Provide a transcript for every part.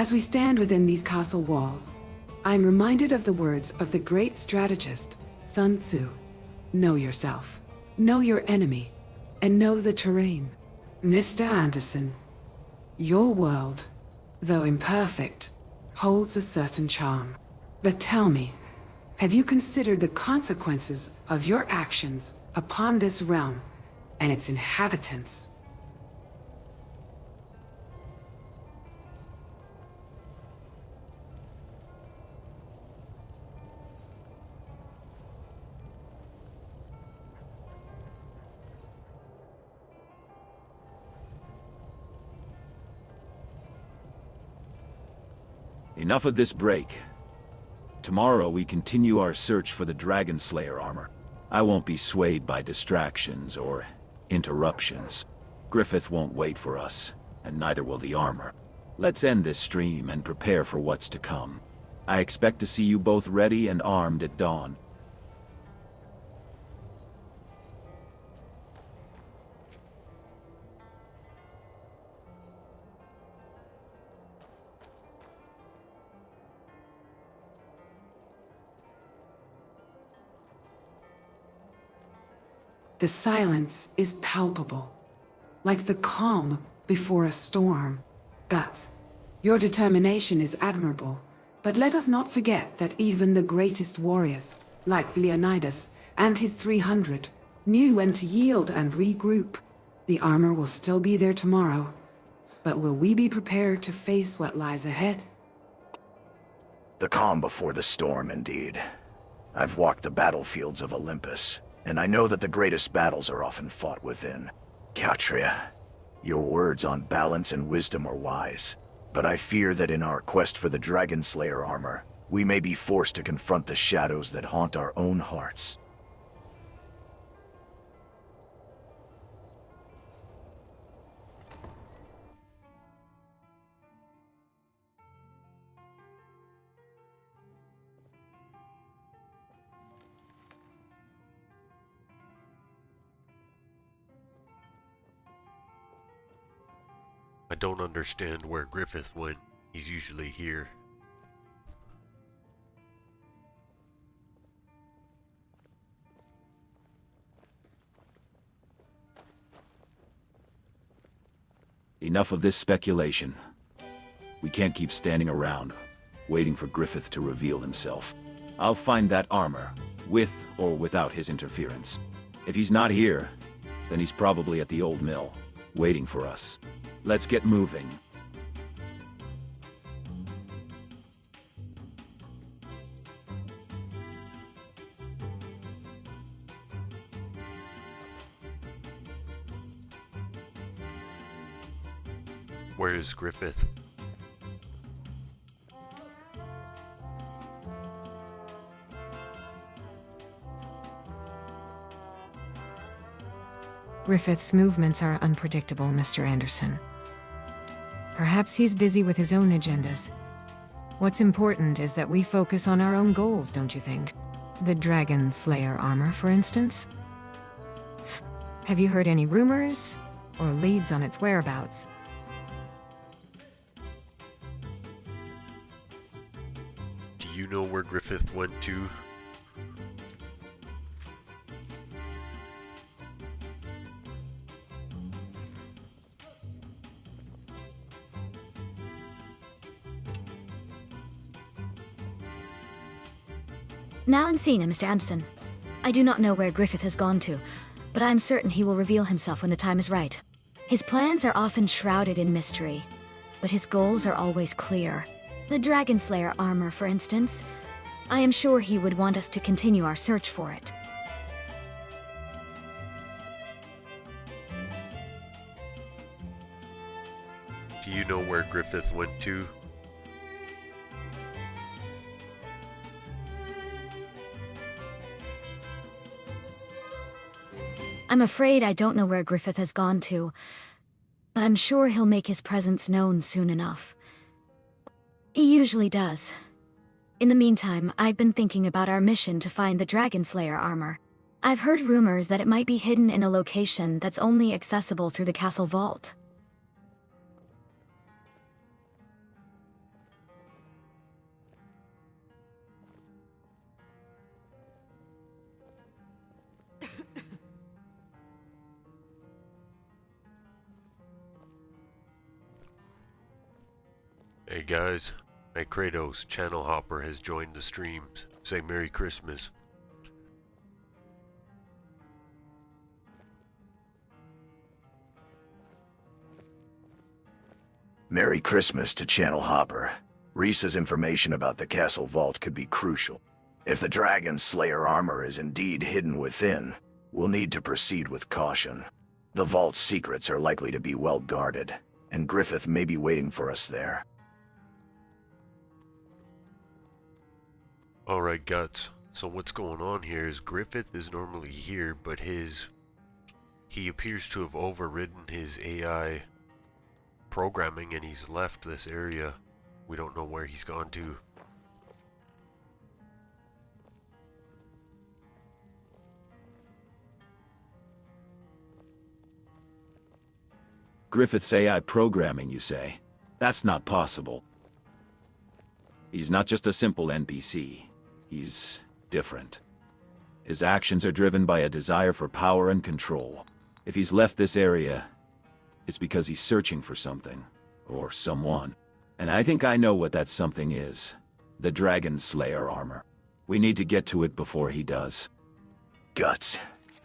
As we stand within these castle walls, I am reminded of the words of the great strategist, Sun Tzu. Know yourself, know your enemy, and know the terrain. Mr. Anderson, your world, though imperfect, holds a certain charm. But tell me, have you considered the consequences of your actions upon this realm and its inhabitants? Enough of this break. Tomorrow we continue our search for the Dragon Slayer armor. I won't be swayed by distractions or interruptions. Griffith won't wait for us, and neither will the armor. Let's end this stream and prepare for what's to come. I expect to see you both ready and armed at dawn. The silence is palpable, like the calm before a storm. Guts, your determination is admirable, but let us not forget that even the greatest warriors, like Leonidas and his 300, knew when to yield and regroup. The armor will still be there tomorrow, but will we be prepared to face what lies ahead? The calm before the storm, indeed. I've walked the battlefields of Olympus, and I know that the greatest battles are often fought within. Katria, your words on balance and wisdom are wise, but I fear that in our quest for the Dragon Slayer armor, we may be forced to confront the shadows that haunt our own hearts. I don't understand where Griffith went. He's usually here. Enough of this speculation. We can't keep standing around, waiting for Griffith to reveal himself. I'll find that armor, with or without his interference. If he's not here, then he's probably at the old mill, waiting for us. Let's get moving. Where is Griffith? Griffith's movements are unpredictable, Mr. Anderson. Perhaps he's busy with his own agendas. What's important is that we focus on our own goals, don't you think? The Dragon Slayer armor, for instance? Have you heard any rumors or leads on its whereabouts? Do you know where Griffith went to? Now I'm seeing him, Mr. Anderson. I do not know where Griffith has gone to, but I am certain he will reveal himself when the time is right. His plans are often shrouded in mystery, but his goals are always clear. The Dragon Slayer armor, for instance. I am sure he would want us to continue our search for it. Do you know where Griffith went to? I'm afraid I don't know where Griffith has gone to, but I'm sure he'll make his presence known soon enough. He usually does. In the meantime, I've been thinking about our mission to find the Dragon Slayer armor. I've heard rumors that it might be hidden in a location that's only accessible through the castle vault. Hey guys, hey Kratos, Channel Hopper has joined the stream. Say Merry Christmas. Merry Christmas to Channel Hopper. Reese's information about the castle vault could be crucial. If the Dragon Slayer armor is indeed hidden within, we'll need to proceed with caution. The vault's secrets are likely to be well guarded, and Griffith may be waiting for us there. Alright Guts, so what's going on here is Griffith is normally here, but he appears to have overridden his AI programming and he's left this area. We don't know where he's gone to. Griffith's AI programming, you say? That's not possible. He's not just a simple NPC. He's different. His actions are driven by a desire for power and control. If he's left this area, it's because he's searching for something, or someone. And I think I know what that something is. The Dragon Slayer armor. We need to get to it before he does. Guts,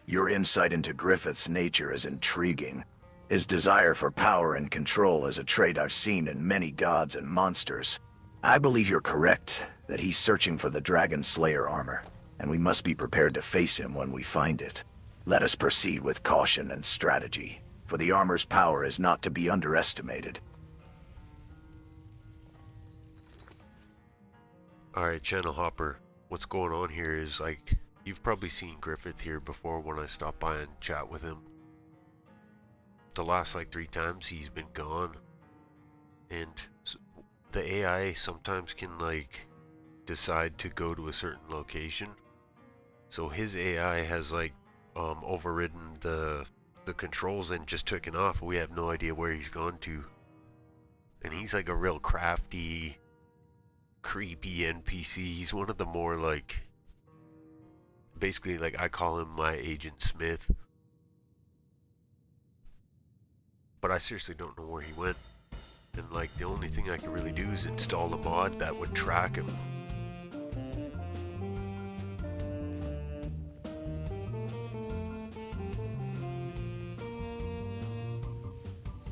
your insight into Griffith's nature is intriguing. His desire for power and control is a trait I've seen in many gods and monsters. I believe you're correct, that he's searching for the Dragon Slayer armor, and we must be prepared to face him when we find it. Let us proceed with caution and strategy, for the armor's power is not to be underestimated. Alright, Channel Hopper, what's going on here is, like, you've probably seen Griffith here before when I stopped by and chat with him. The last, like, 3 times he's been gone. And the AI sometimes can, like, decide to go to a certain location. So his AI has, like, overridden the controls and just taken off. We have no idea where he's gone to. And he's, like, a real crafty, creepy NPC. He's one of the more, like, basically, like, I call him my Agent Smith. But I seriously don't know where he went. And, like, the only thing I can really do is install a mod that would track him.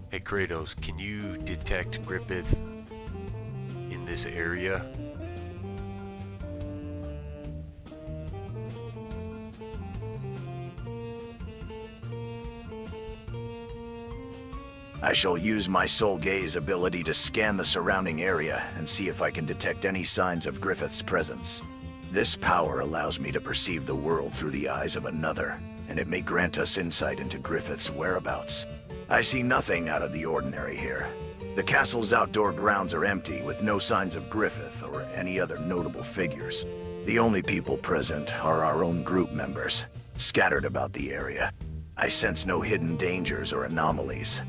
Hey Kratos, can you detect Griffith in this area? I shall use my soul gaze ability to scan the surrounding area and see if I can detect any signs of Griffith's presence. This power allows me to perceive the world through the eyes of another, and it may grant us insight into Griffith's whereabouts. I see nothing out of the ordinary here. The castle's outdoor grounds are empty, with no signs of Griffith or any other notable figures. The only people present are our own group members, scattered about the area. I sense no hidden dangers or anomalies.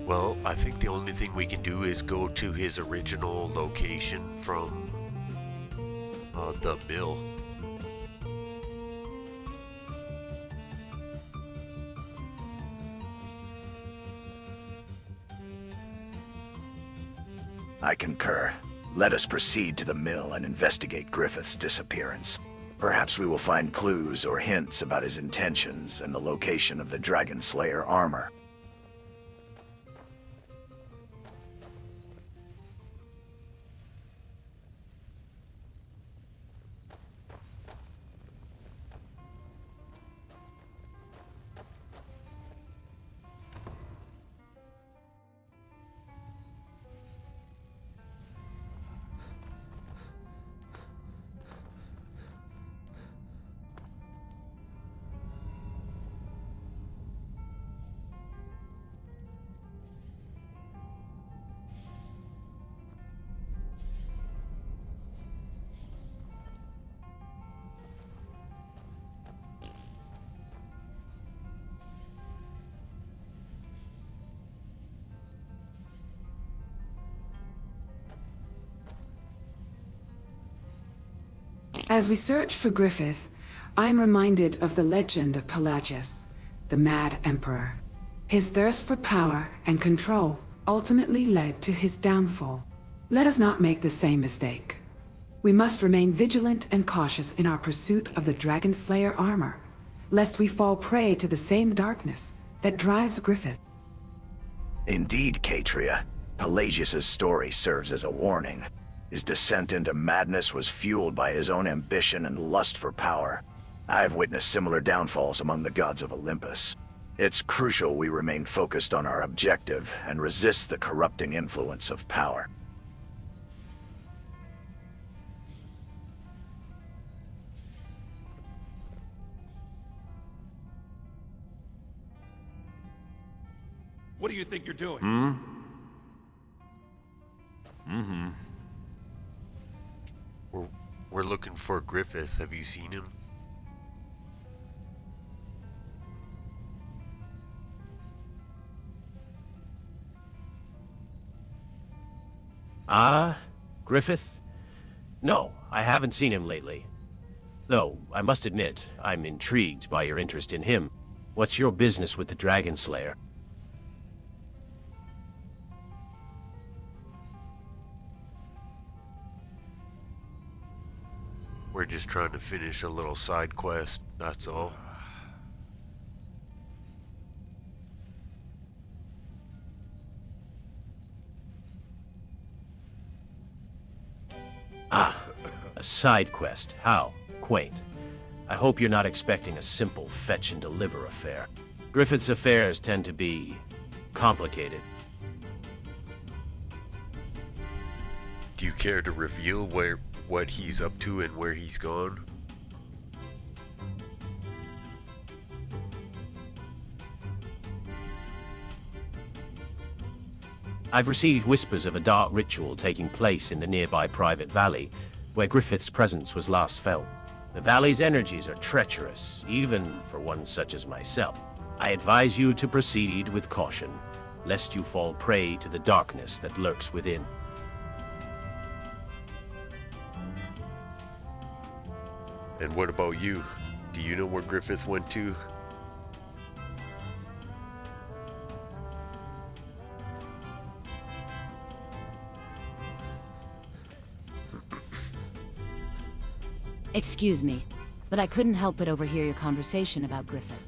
Well, I think the only thing we can do is go to his original location from the mill. I concur. Let us proceed to the mill and investigate Griffith's disappearance. Perhaps we will find clues or hints about his intentions and the location of the Dragon Slayer armor. As we search for Griffith, I'm reminded of the legend of Pelagius, the Mad Emperor. His thirst for power and control ultimately led to his downfall. Let us not make the same mistake. We must remain vigilant and cautious in our pursuit of the Dragon Slayer armor, lest we fall prey to the same darkness that drives Griffith. Indeed, Katria. Pelagius' story serves as a warning. His descent into madness was fueled by his own ambition and lust for power. I've witnessed similar downfalls among the gods of Olympus. It's crucial we remain focused on our objective and resist the corrupting influence of power. What do you think you're doing? We're looking for Griffith. Have you seen him? Griffith? No, I haven't seen him lately. Though, I must admit, I'm intrigued by your interest in him. What's your business with the Dragon Slayer? We're just trying to finish a little side quest, that's all. A side quest. How? Quaint. I hope you're not expecting a simple fetch and deliver affair. Griffith's affairs tend to be complicated. Do you care to reveal what he's up to and where he's gone? I've received whispers of a dark ritual taking place in the nearby private valley, where Griffith's presence was last felt. The valley's energies are treacherous, even for one such as myself. I advise you to proceed with caution, lest you fall prey to the darkness that lurks within. And what about you? Do you know where Griffith went to? Excuse me, but I couldn't help but overhear your conversation about Griffith.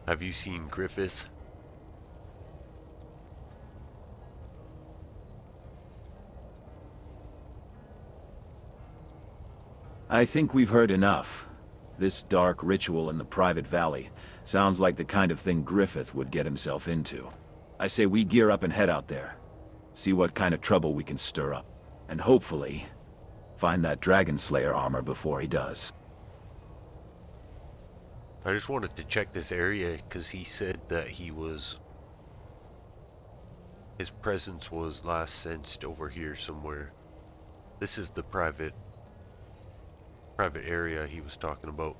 Have you seen Griffith? I think we've heard enough. This dark ritual in the private valley sounds like the kind of thing Griffith would get himself into. I say we gear up and head out there. See what kind of trouble we can stir up. And hopefully, find that Dragon Slayer armor before he does. I just wanted to check this area because he said that his presence was last sensed over here somewhere. This is the private area he was talking about.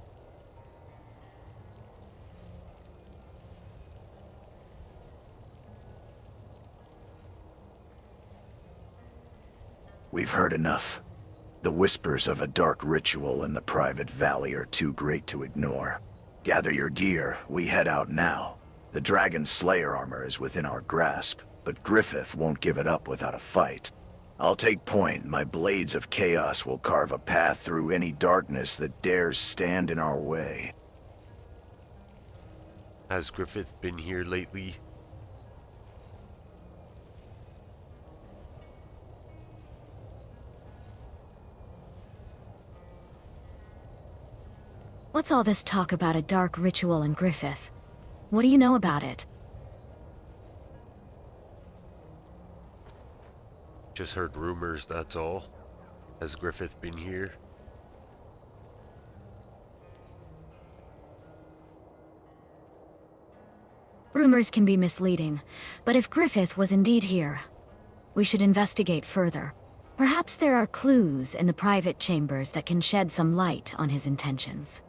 We've heard enough. The whispers of a dark ritual in the private valley are too great to ignore. Gather your gear, we head out now. The Dragon Slayer armor is within our grasp, but Griffith won't give it up without a fight. I'll take point. My blades of chaos will carve a path through any darkness that dares stand in our way. Has Griffith been here lately? What's all this talk about a dark ritual and Griffith? What do you know about it? Just heard rumors, that's all. Has Griffith been here? Rumors can be misleading, but if Griffith was indeed here, we should investigate further. Perhaps there are clues in the private chambers that can shed some light on his intentions.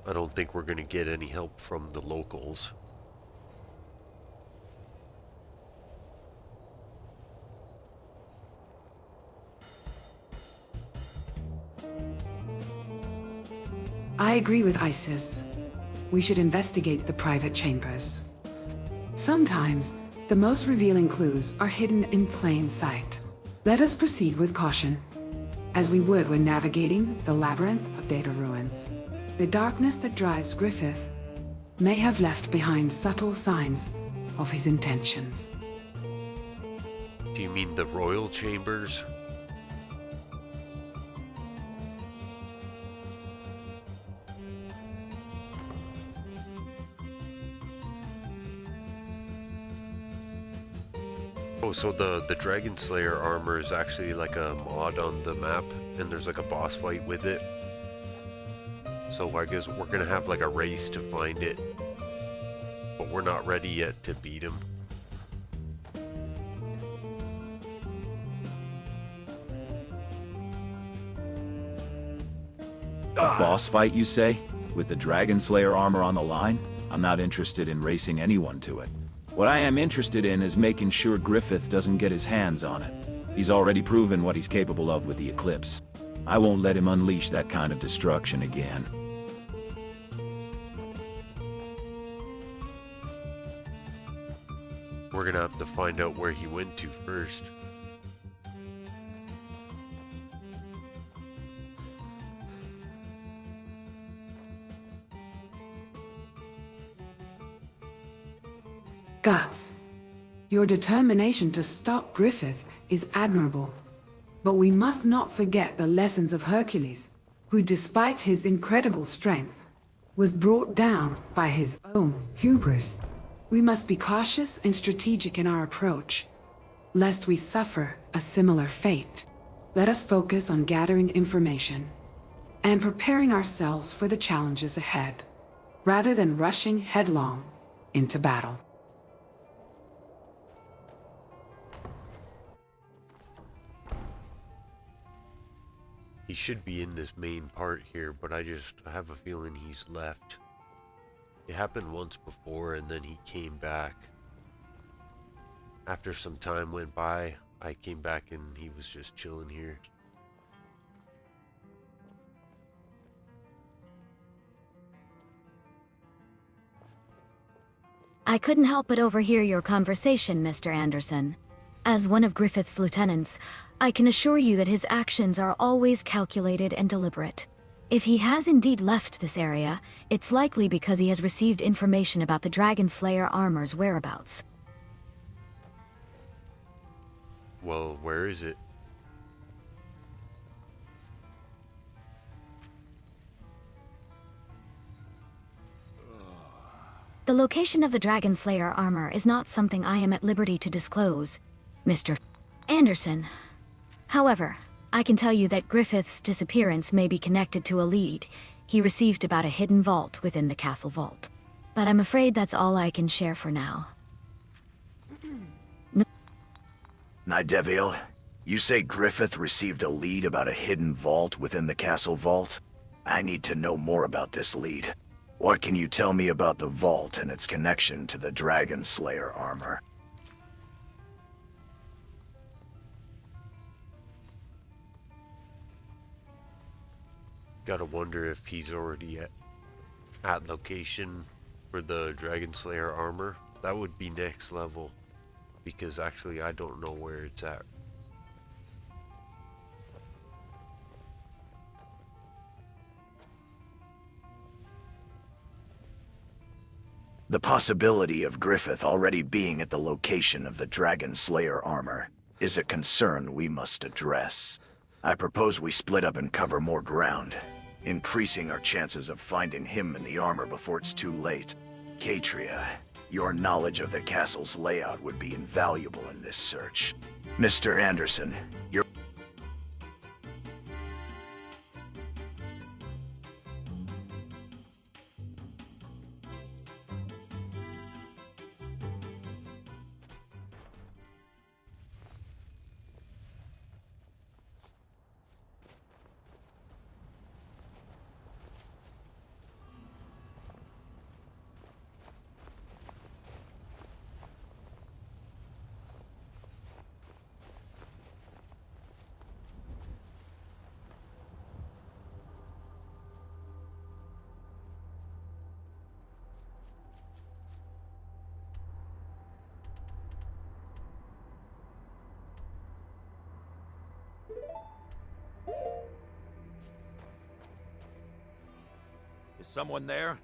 I don't think we're gonna get any help from the locals. I agree with Isis. We should investigate the private chambers. Sometimes, the most revealing clues are hidden in plain sight. Let us proceed with caution, as we would when navigating the labyrinth of data ruins. The darkness that drives Griffith may have left behind subtle signs of his intentions. Do you mean the royal chambers? Oh, so the Dragon Slayer armor is actually like a mod on the map, and there's like a boss fight with it. So I guess we're gonna have like a race to find it, but we're not ready yet to beat him. A boss fight, you say? With the Dragon Slayer armor on the line? I'm not interested in racing anyone to it. What I am interested in is making sure Griffith doesn't get his hands on it. He's already proven what he's capable of with the Eclipse. I won't let him unleash that kind of destruction again. We're gonna have to find out where he went to first. Guts, your determination to stop Griffith is admirable. But we must not forget the lessons of Hercules, who despite his incredible strength, was brought down by his own hubris. We must be cautious and strategic in our approach, lest we suffer a similar fate. Let us focus on gathering information and preparing ourselves for the challenges ahead, rather than rushing headlong into battle. He should be in this main part here, but I have a feeling he's left. It happened once before and then he came back. After some time went by, I came back and he was just chilling here. I couldn't help but overhear your conversation, Mr. Anderson. As one of Griffith's lieutenants, I can assure you that his actions are always calculated and deliberate. If he has indeed left this area, it's likely because he has received information about the Dragon Slayer armor's whereabouts. Well, where is it? The location of the Dragon Slayer armor is not something I am at liberty to disclose, Mr. Anderson. However, I can tell you that Griffith's disappearance may be connected to a lead he received about a hidden vault within the castle vault. But I'm afraid that's all I can share for now. Nidevil, you say Griffith received a lead about a hidden vault within the castle vault? I need to know more about this lead. What can you tell me about the vault and its connection to the Dragon Slayer armor? Gotta wonder if he's already at location for the Dragon Slayer armor. That would be next level, because actually I don't know where it's at. The possibility of Griffith already being at the location of the Dragon Slayer armor is a concern we must address. I propose we split up and cover more ground, increasing our chances of finding him in the armor before it's too late. Katria, your knowledge of the castle's layout would be invaluable in this search. Mr. Anderson, you're... Is someone there?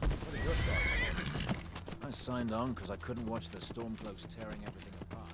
What are your thoughts on this? I signed on because I couldn't watch the Stormcloaks tearing everything apart.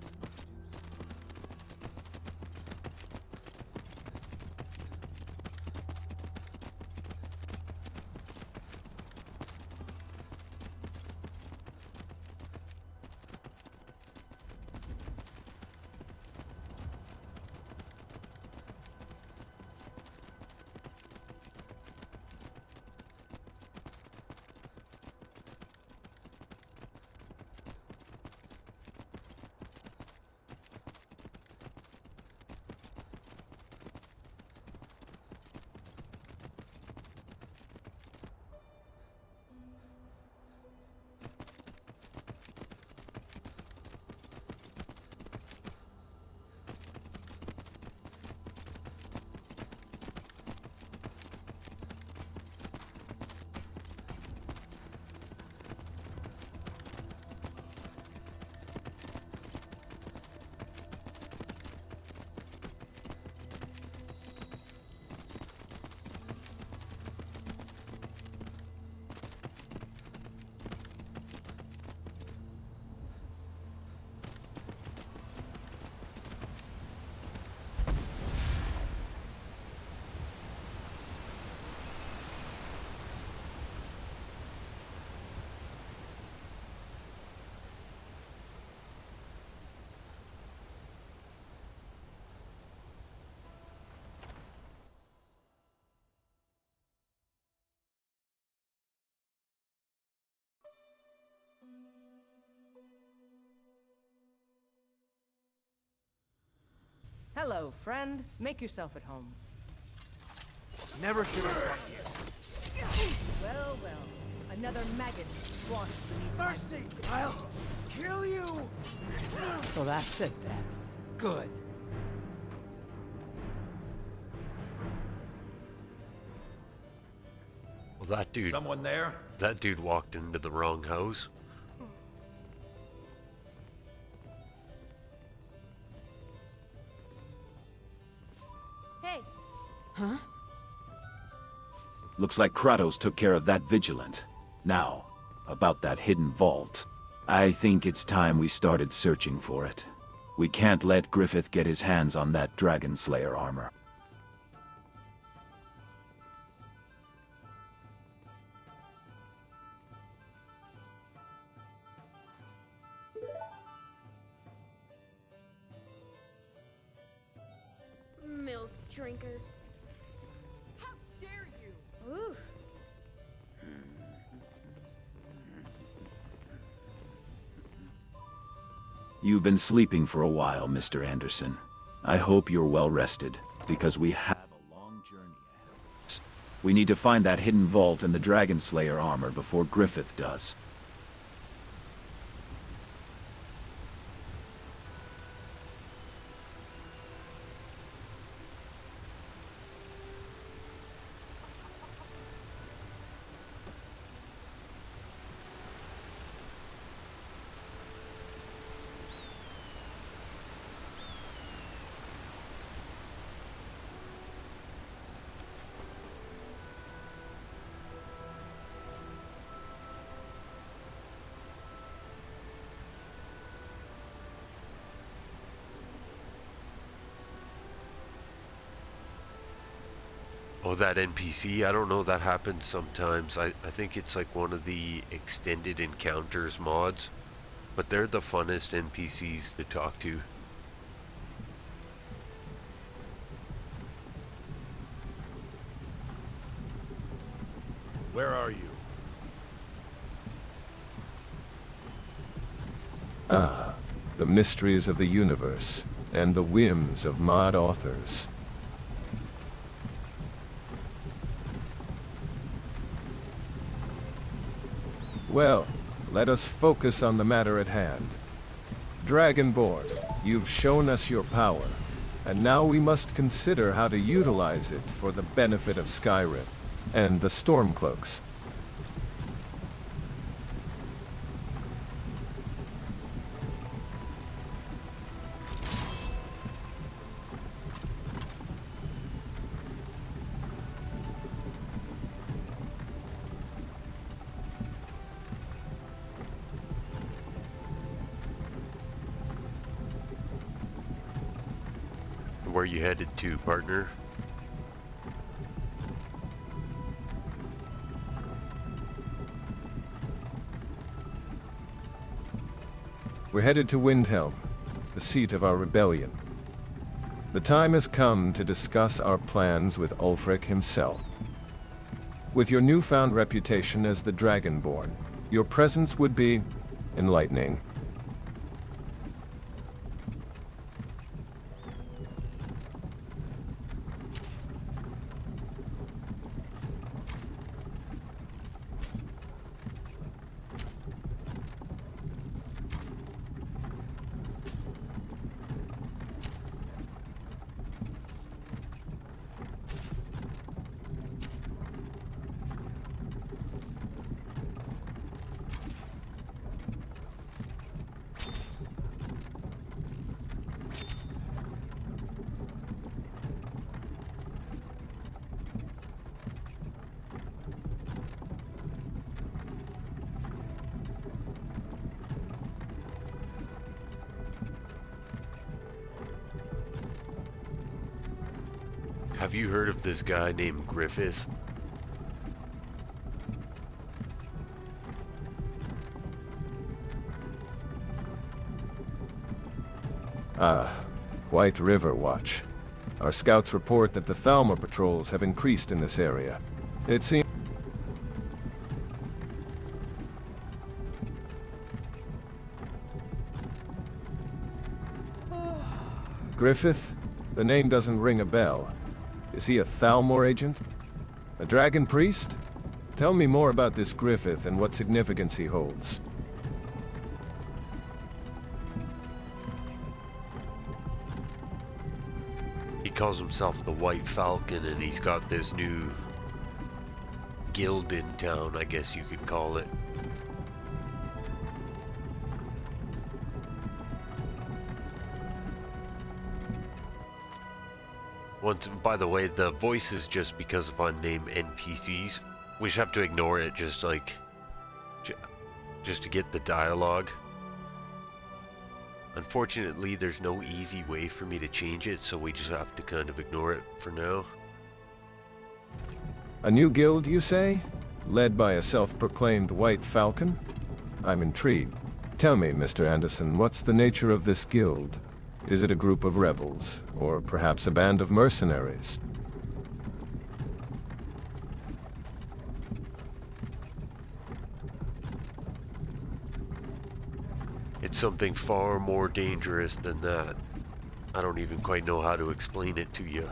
Hello, friend. Make yourself at home. Never should have come here. Well, well. Another maggot squashed beneath my feet. I'll kill you! So that's it then. Good. Well, Someone there? that dude walked into the wrong house. Hey. Huh? Looks like Kratos took care of that vigilant. Now, about that hidden vault. I think it's time we started searching for it. We can't let Griffith get his hands on that Dragon Slayer armor. Milk drinker. How You've been sleeping for a while, Mr. Anderson. I hope you're well rested, because we have a long journey ahead of us. We need to find that hidden vault and the Dragon Slayer armor before Griffith does. Oh, that NPC, I don't know, that happens sometimes. I think it's like one of the extended encounters mods, but they're the funnest NPCs to talk to. Where are you? Ah, the mysteries of the universe and the whims of mod authors. Well, let us focus on the matter at hand. Dragonborn, you've shown us your power, and now we must consider how to utilize it for the benefit of Skyrim and the Stormcloaks. Where you headed to, partner? We're headed to Windhelm, the seat of our rebellion. The time has come to discuss our plans with Ulfric himself. With your newfound reputation as the Dragonborn, your presence would be enlightening. Have you heard of this guy named Griffith? Ah, White River Watch. Our scouts report that the Thalmor patrols have increased in this area. It seems... Griffith? The name doesn't ring a bell. Is he a Thalmor agent? A dragon priest? Tell me more about this Griffith and what significance he holds. He calls himself the White Falcon, and he's got this new guild in town, I guess you could call it. By the way, the voice is just because of unnamed NPCs. We just have to ignore it, just like, just to get the dialogue. Unfortunately, there's no easy way for me to change it, so we just have to kind of ignore it for now. A new guild, you say? Led by a self-proclaimed White Falcon? I'm intrigued. Tell me, Mr. Anderson, what's the nature of this guild? Is it a group of rebels, or perhaps a band of mercenaries? It's something far more dangerous than that. I don't even quite know how to explain it to you.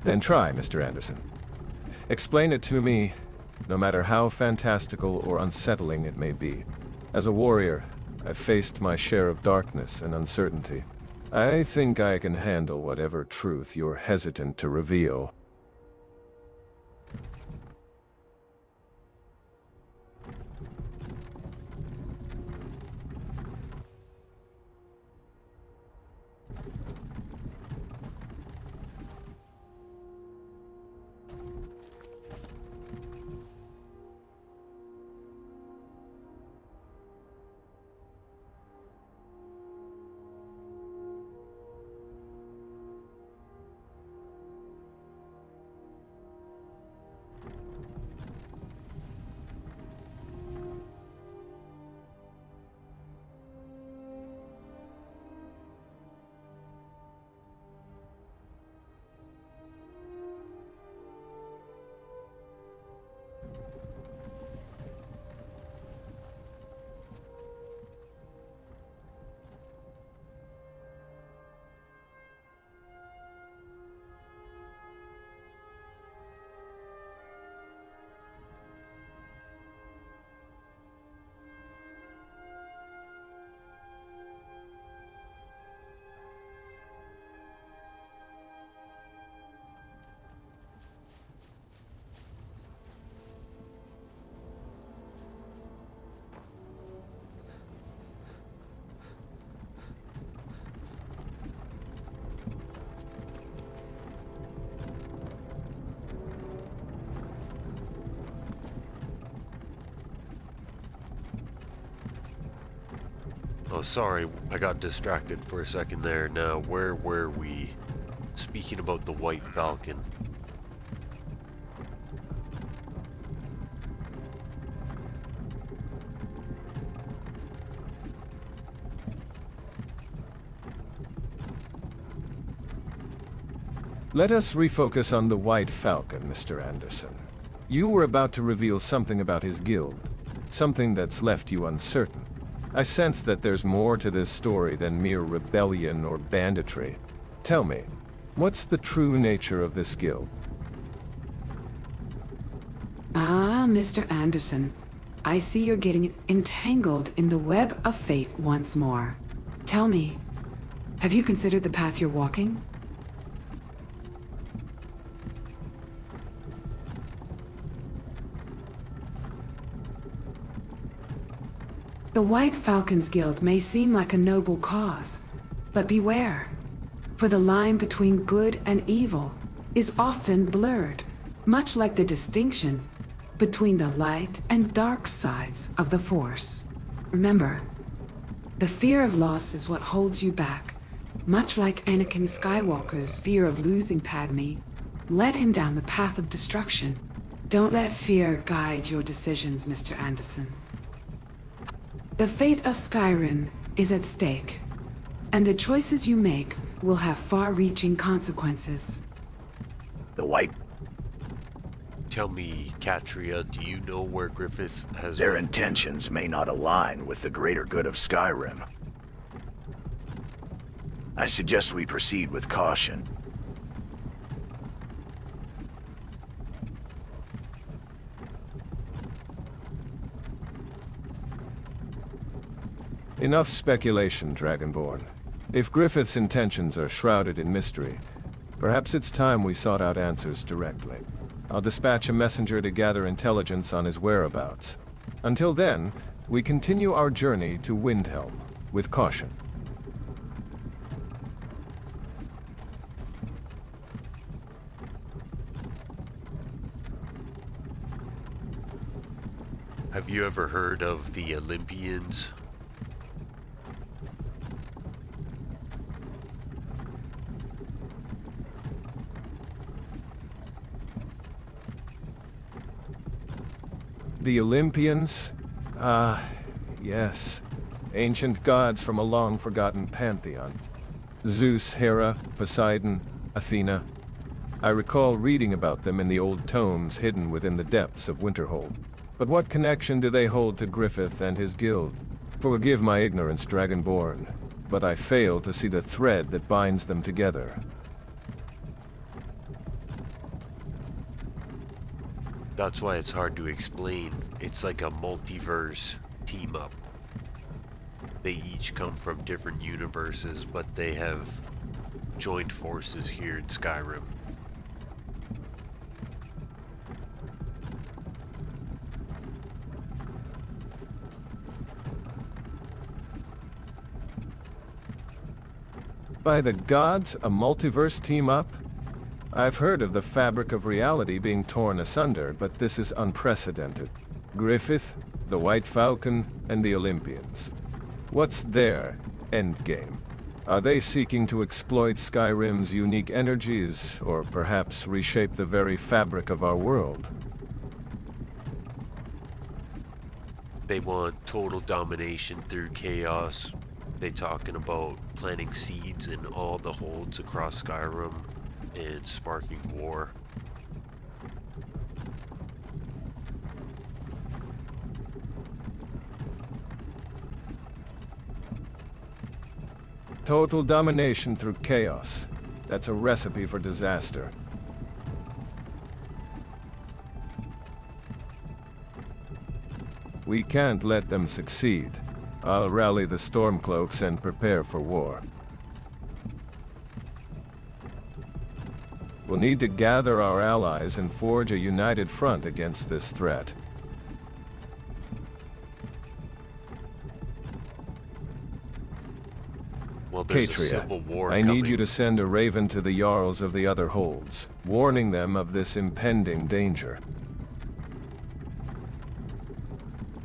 Then try, Mr. Anderson. Explain it to me, no matter how fantastical or unsettling it may be. As a warrior, I've faced my share of darkness and uncertainty. I think I can handle whatever truth you're hesitant to reveal. Oh, sorry, I got distracted for a second there. Now, where were we? Speaking about the White Falcon. Let us refocus on the White Falcon, Mr. Anderson. You were about to reveal something about his guild, something that's left you uncertain. I sense that there's more to this story than mere rebellion or banditry. Tell me, what's the true nature of this guild? Ah, Mr. Anderson. I see you're getting entangled in the web of fate once more. Tell me, have you considered the path you're walking? The White Falcons Guild may seem like a noble cause, but beware, for the line between good and evil is often blurred, much like the distinction between the light and dark sides of the Force. Remember, the fear of loss is what holds you back, much like Anakin Skywalker's fear of losing Padme led him down the path of destruction. Don't let fear guide your decisions, Mr. Anderson. The fate of Skyrim is at stake, and the choices you make will have far-reaching consequences. The White... Tell me, Katria, do you know where Griffith has... Their intentions may not align with the greater good of Skyrim. I suggest we proceed with caution. Enough speculation, Dragonborn. If Griffith's intentions are shrouded in mystery, perhaps it's time we sought out answers directly. I'll dispatch a messenger to gather intelligence on his whereabouts. Until then, we continue our journey to Windhelm with caution. Have you ever heard of the Olympians? The Olympians? Ah, yes. Ancient gods from a long-forgotten pantheon. Zeus, Hera, Poseidon, Athena. I recall reading about them in the old tomes hidden within the depths of Winterhold. But what connection do they hold to Griffith and his guild? Forgive my ignorance, Dragonborn, but I fail to see the thread that binds them together. That's why it's hard to explain. It's like a multiverse team-up. They each come from different universes, but they have joined forces here in Skyrim. By the gods, a multiverse team-up? I've heard of the fabric of reality being torn asunder, but this is unprecedented. Griffith, the White Falcon, and the Olympians. What's their endgame? Are they seeking to exploit Skyrim's unique energies, or perhaps reshape the very fabric of our world? They want total domination through chaos. They talking about planting seeds in all the holds across Skyrim and sparking war. Total domination through chaos. That's a recipe for disaster. We can't let them succeed. I'll rally the Stormcloaks and prepare for war. We'll need to gather our allies and forge a united front against this threat. Well, there's a Katria, civil war I coming. need you to send a raven to the Jarls of the other holds, warning them of this impending danger.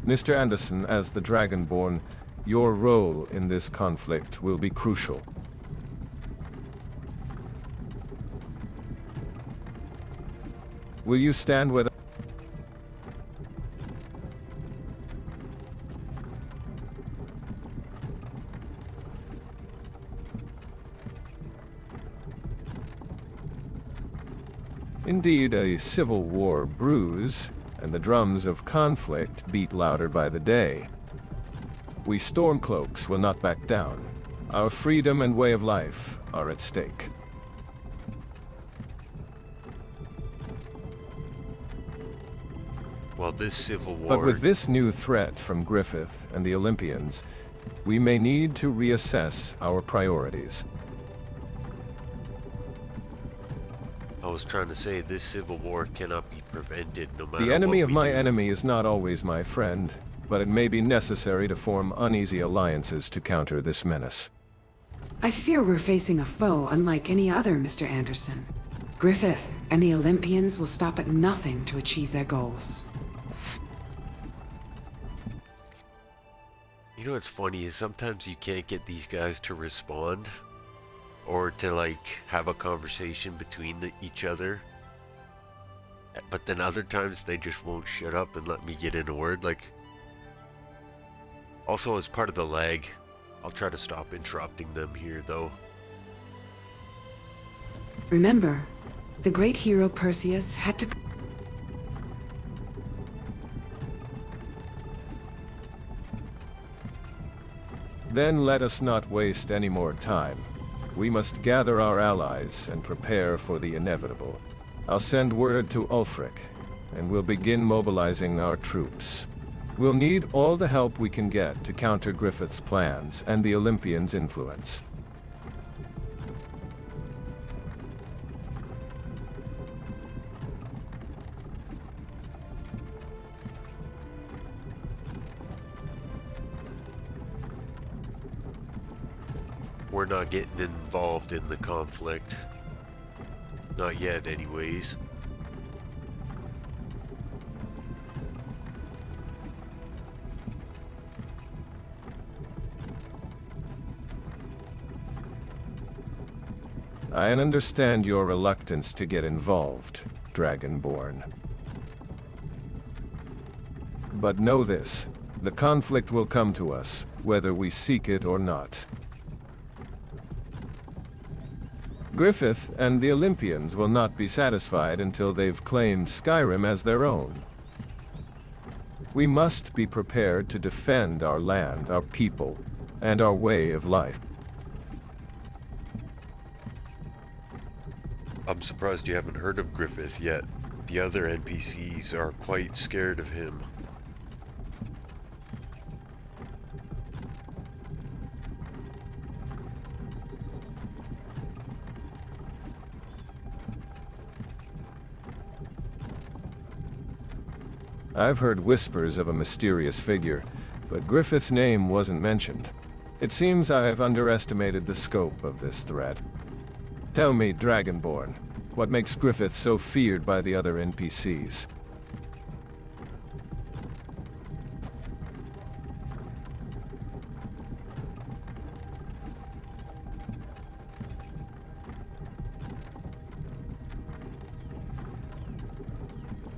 Mr. Anderson, as the Dragonborn, your role in this conflict will be crucial. Will you stand with us? Indeed, a civil war brews, and the drums of conflict beat louder by the day. We Stormcloaks will not back down. Our freedom and way of life are at stake. Well, this civil war... But with this new threat from Griffith and the Olympians, we may need to reassess our priorities. I was trying to say, this civil war cannot be prevented no matter The enemy what of we my do. enemy is not always my friend, but it may be necessary to form uneasy alliances to counter this menace. I fear we're facing a foe unlike any other, Mr. Anderson. Griffith and the Olympians will stop at nothing to achieve their goals. You know what's funny is sometimes you can't get these guys to respond or to like have a conversation between each other, but then other times they just won't shut up and let me get in a word. Like, also as part of the lag, I'll try to stop interrupting them here though. Remember, the great hero Perseus had to... Then let us not waste any more time. We must gather our allies and prepare for the inevitable. I'll send word to Ulfric, and we'll begin mobilizing our troops. We'll need all the help we can get to counter Griffith's plans and the Olympians' influence. We're not getting involved in the conflict. Not yet, anyways. I understand your reluctance to get involved, Dragonborn. But know this, the conflict will come to us, whether we seek it or not. Griffith and the Olympians will not be satisfied until they've claimed Skyrim as their own. We must be prepared to defend our land, our people, and our way of life. I'm surprised you haven't heard of Griffith yet. The other NPCs are quite scared of him. I've heard whispers of a mysterious figure, but Griffith's name wasn't mentioned. It seems I've underestimated the scope of this threat. Tell me, Dragonborn, what makes Griffith so feared by the other NPCs?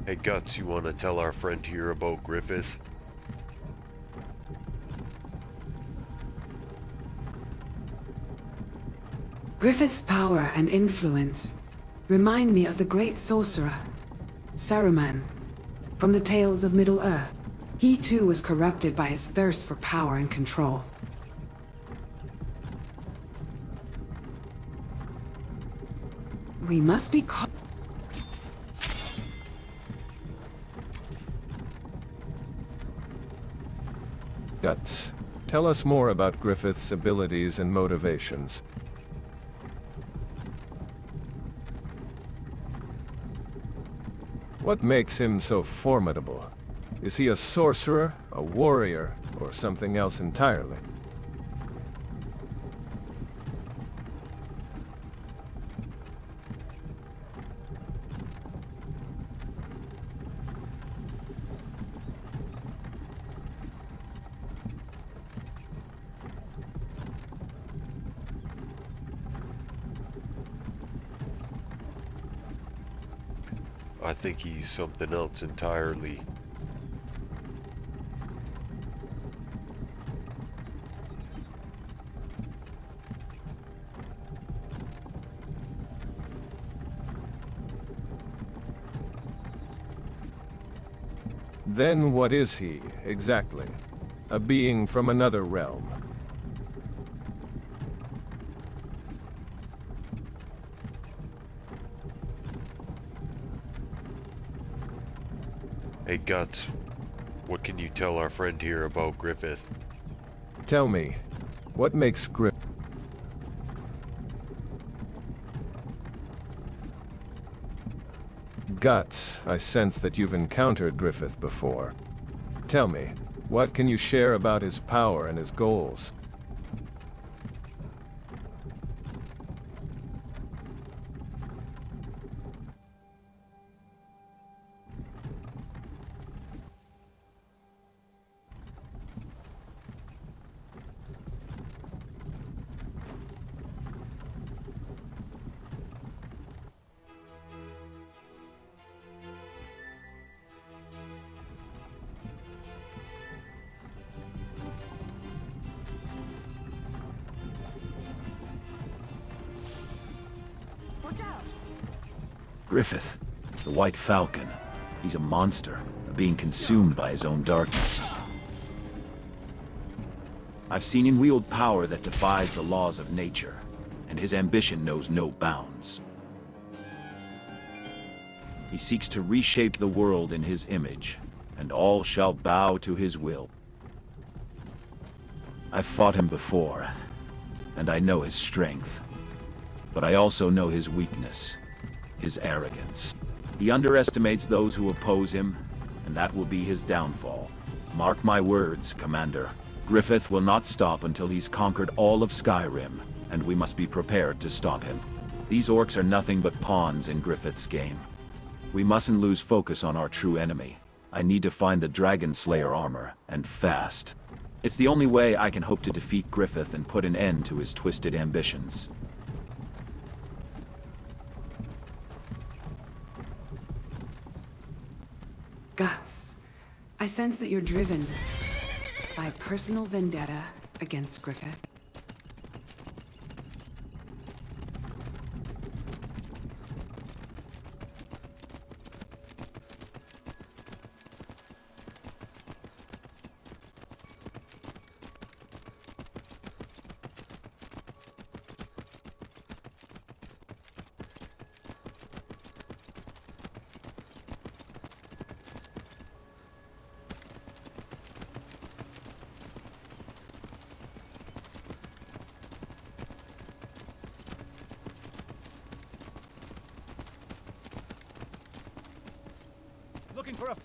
Hey Guts, you want to tell our friend here about Griffith? Griffith's power and influence remind me of the great sorcerer, Saruman, from the tales of Middle-earth. He too was corrupted by his thirst for power and control. We must be Guts, tell us more about Griffith's abilities and motivations. What makes him so formidable? Is he a sorcerer, a warrior, or something else entirely? I think he's something else entirely. Then what is he, exactly? A being from another realm. Hey Guts, what can you tell our friend here about Griffith? Tell me, what makes Griffith... Guts, I sense that you've encountered Griffith before. Tell me, what can you share about his power and his goals? Griffith, the White Falcon. He's a monster, being consumed by his own darkness. I've seen him wield power that defies the laws of nature, and his ambition knows no bounds. He seeks to reshape the world in his image, and all shall bow to his will. I've fought him before, and I know his strength. But I also know his weakness, his arrogance. He underestimates those who oppose him, and that will be his downfall. Mark my words, Commander. Griffith will not stop until he's conquered all of Skyrim, and we must be prepared to stop him. These orcs are nothing but pawns in Griffith's game. We mustn't lose focus on our true enemy. I need to find the Dragon Slayer armor, and fast. It's the only way I can hope to defeat Griffith and put an end to his twisted ambitions. Guts, I sense that you're driven by personal vendetta against Griffith. Looking for a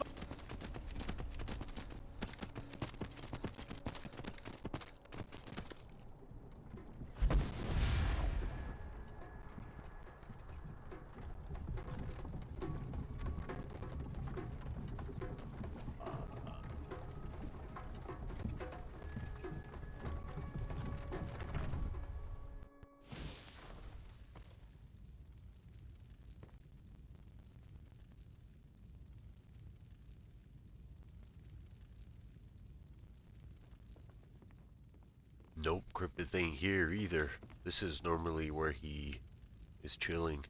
Nope, Griffith ain't here either. This is normally where he is chilling.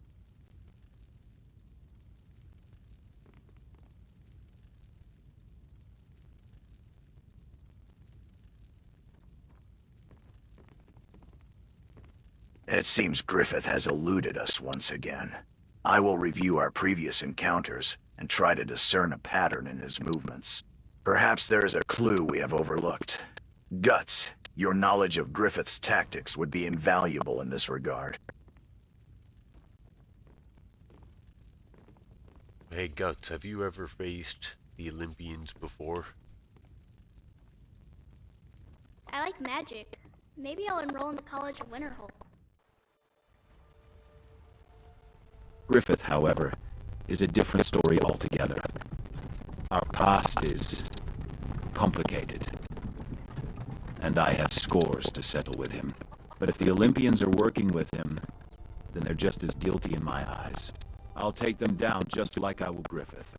It seems Griffith has eluded us once again. I will review our previous encounters and try to discern a pattern in his movements. Perhaps there is a clue we have overlooked. Guts, your knowledge of Griffith's tactics would be invaluable in this regard. Hey Guts, have you ever faced the Olympians before? I like magic. Maybe I'll enroll in the College of Winterhold. Griffith, however, is a different story altogether. Our past is complicated, and I have scores to settle with him. But if the Olympians are working with him, then they're just as guilty in my eyes. I'll take them down just like I will Griffith.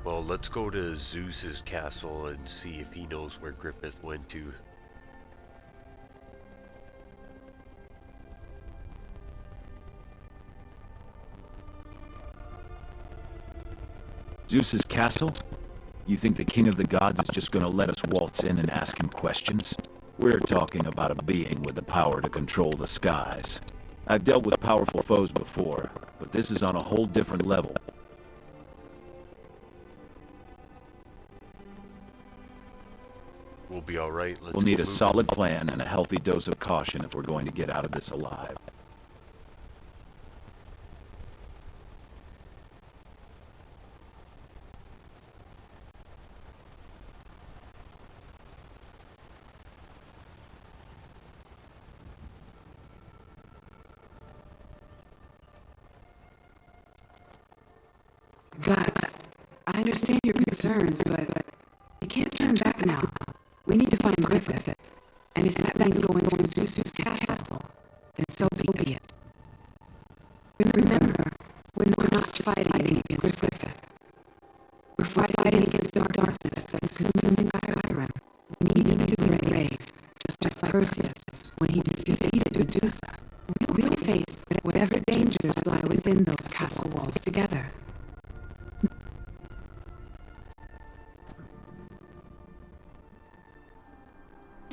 Well, let's go to Zeus's castle and see if he knows where Griffith went to. Zeus's castle? You think the king of the gods is just gonna let us waltz in and ask him questions? We're talking about a being with the power to control the skies. I've dealt with powerful foes before, but this is on a whole different level. We'll be alright. We'll need a solid plan and a healthy dose of caution if we're going to get out of this alive. Guts, I understand your concerns, but you can't turn back now. We need to find Griffith, and if that means going to Zeus's castle, then so be it. Remember, we're not fighting against Griffith. We're fighting against the darkness that's consuming Skyrim. We need to be brave, just like Perseus when he defeated Medusa. We'll face whatever dangers lie within those castle walls together.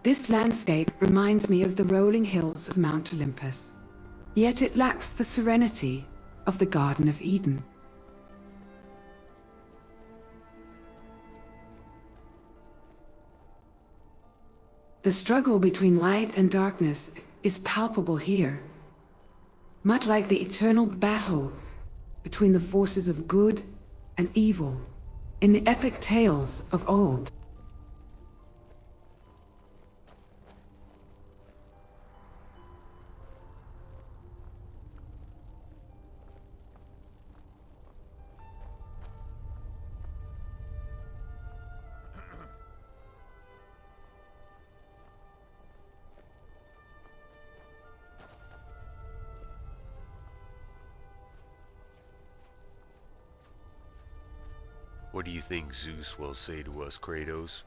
This landscape reminds me of the rolling hills of Mount Olympus, yet it lacks the serenity of the Garden of Eden. The struggle between light and darkness is palpable here, much like the eternal battle between the forces of good and evil in the epic tales of old. What do you think Zeus will say to us, Kratos?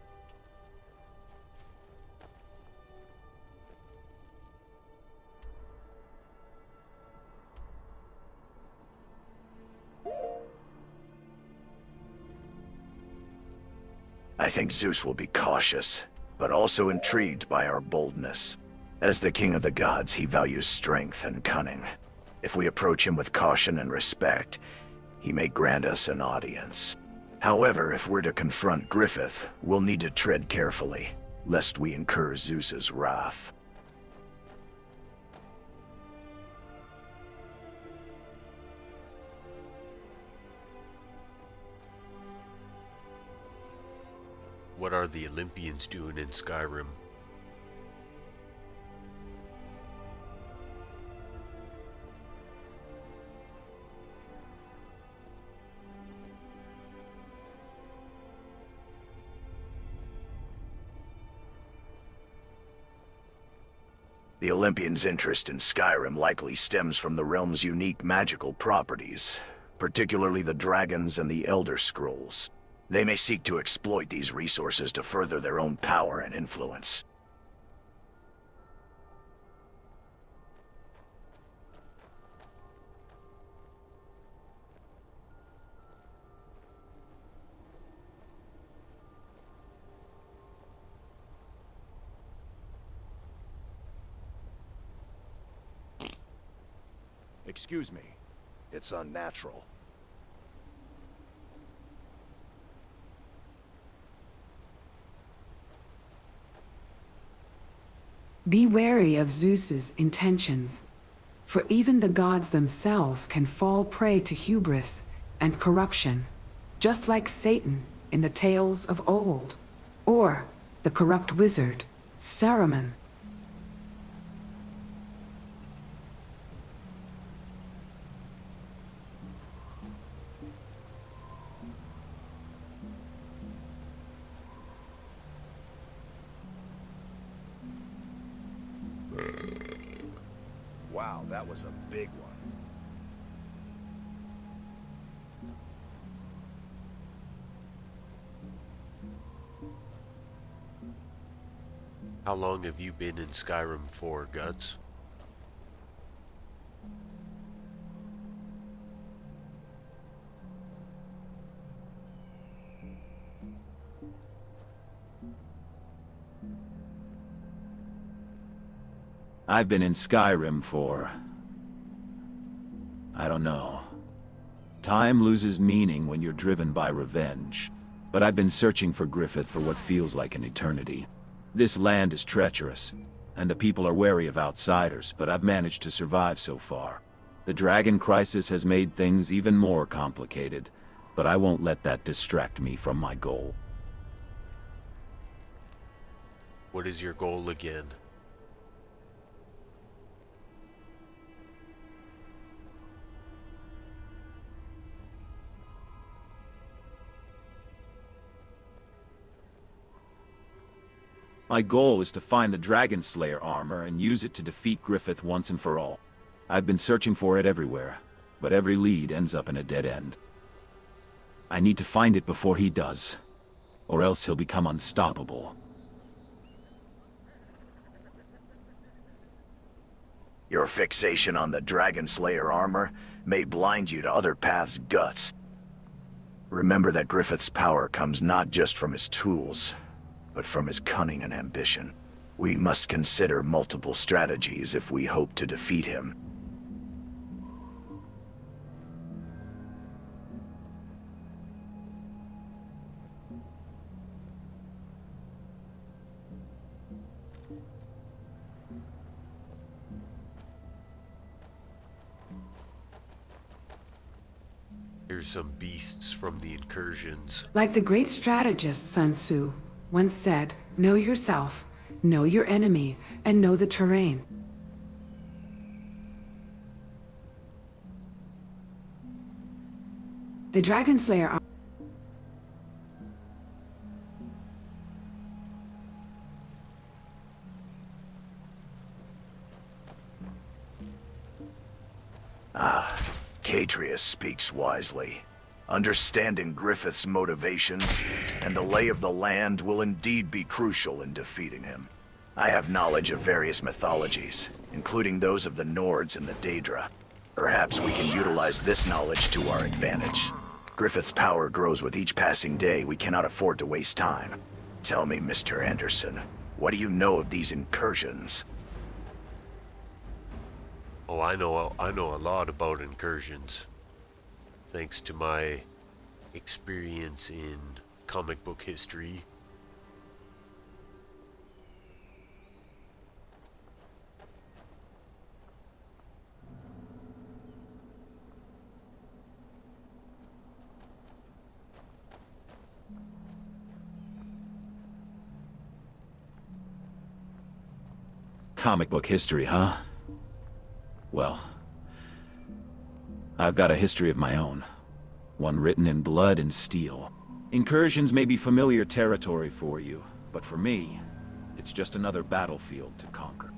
I think Zeus will be cautious, but also intrigued by our boldness. As the king of the gods, he values strength and cunning. If we approach him with caution and respect, he may grant us an audience. However, if we're to confront Griffith, we'll need to tread carefully, lest we incur Zeus's wrath. What are the Olympians doing in Skyrim? The Olympians' interest in Skyrim likely stems from the realm's unique magical properties, particularly the dragons and the Elder Scrolls. They may seek to exploit these resources to further their own power and influence. Excuse me. It's unnatural. Be wary of Zeus's intentions, for even the gods themselves can fall prey to hubris and corruption, just like Satan in the tales of old, or the corrupt wizard, Saruman. Wow, that was a big one. How long have you been in Skyrim for, Guts? I've been in Skyrim for... I don't know. Time loses meaning when you're driven by revenge. But I've been searching for Griffith for what feels like an eternity. This land is treacherous, and the people are wary of outsiders, but I've managed to survive so far. The dragon crisis has made things even more complicated, but I won't let that distract me from my goal. What is your goal again? My goal is to find the Dragon Slayer armor and use it to defeat Griffith once and for all. I've been searching for it everywhere, but every lead ends up in a dead end. I need to find it before he does, or else he'll become unstoppable. Your fixation on the Dragon Slayer armor may blind you to other paths, Guts. Remember that Griffith's power comes not just from his tools, but from his cunning and ambition. We must consider multiple strategies if we hope to defeat him. Here's some beasts from the incursions. Like the great strategist Sun Tzu once said, know yourself, know your enemy, and know the terrain. The Dragon Slayer Atreus speaks wisely. Understanding Griffith's motivations and the lay of the land will indeed be crucial in defeating him. I have knowledge of various mythologies, including those of the Nords and the Daedra. Perhaps we can utilize this knowledge to our advantage. Griffith's power grows with each passing day. We cannot afford to waste time. Tell me, Mr. Anderson, what do you know of these incursions? Oh, I know a lot about incursions, thanks to my experience in comic book history. Comic book history, huh? Well, I've got a history of my own. One written in blood and steel. Incursions may be familiar territory for you, but for me, it's just another battlefield to conquer.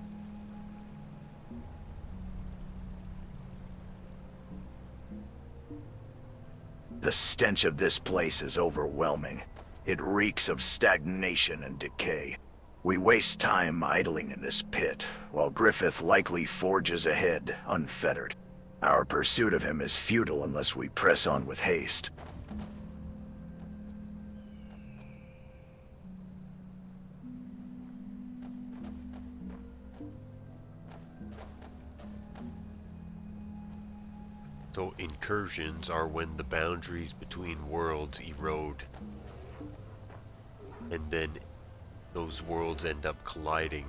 The stench of this place is overwhelming. It reeks of stagnation and decay. We waste time idling in this pit, while Griffith likely forges ahead, unfettered. Our pursuit of him is futile unless we press on with haste. So incursions are when the boundaries between worlds erode, and then those worlds end up colliding.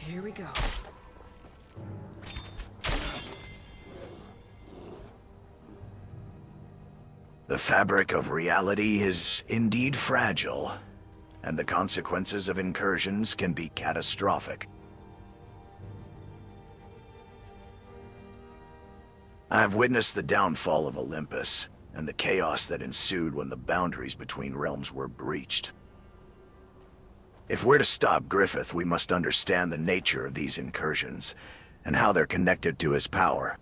Here we go. The fabric of reality is indeed fragile, and the consequences of incursions can be catastrophic. I've witnessed the downfall of Olympus, and the chaos that ensued when the boundaries between realms were breached. If we're to stop Griffith, we must understand the nature of these incursions, and how they're connected to his power.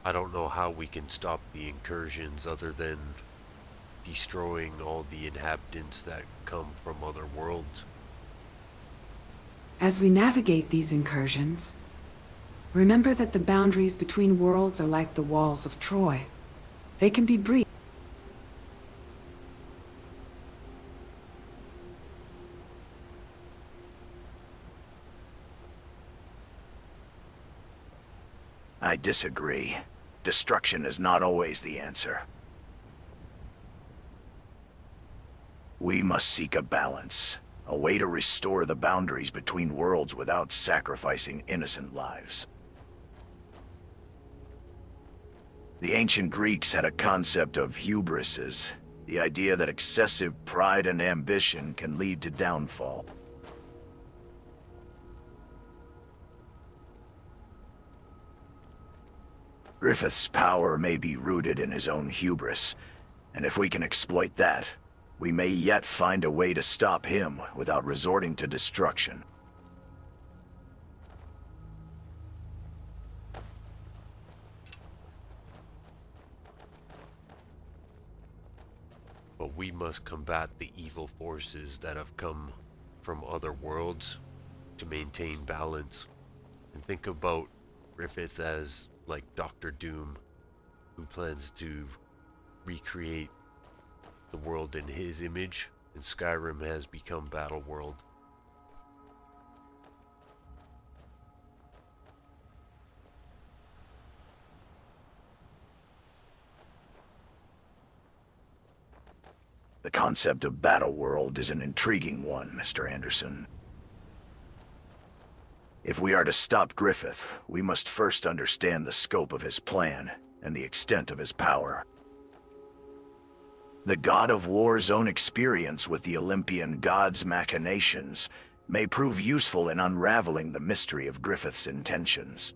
I don't know how we can stop the incursions other than destroying all the inhabitants that come from other worlds. As we navigate these incursions, remember that the boundaries between worlds are like the walls of Troy. They can be breached. I disagree. Destruction is not always the answer. We must seek a balance, a way to restore the boundaries between worlds without sacrificing innocent lives. The ancient Greeks had a concept of hubris, the idea that excessive pride and ambition can lead to downfall. Griffith's power may be rooted in his own hubris, and if we can exploit that, we may yet find a way to stop him without resorting to destruction. But we must combat the evil forces that have come from other worlds to maintain balance. And think about Griffith as like Doctor Doom, who plans to recreate the world in his image, and Skyrim has become Battle World. The concept of Battle World is an intriguing one, Mr. Anderson. If we are to stop Griffith, we must first understand the scope of his plan and the extent of his power. The God of War's own experience with the Olympian god's machinations may prove useful in unraveling the mystery of Griffith's intentions.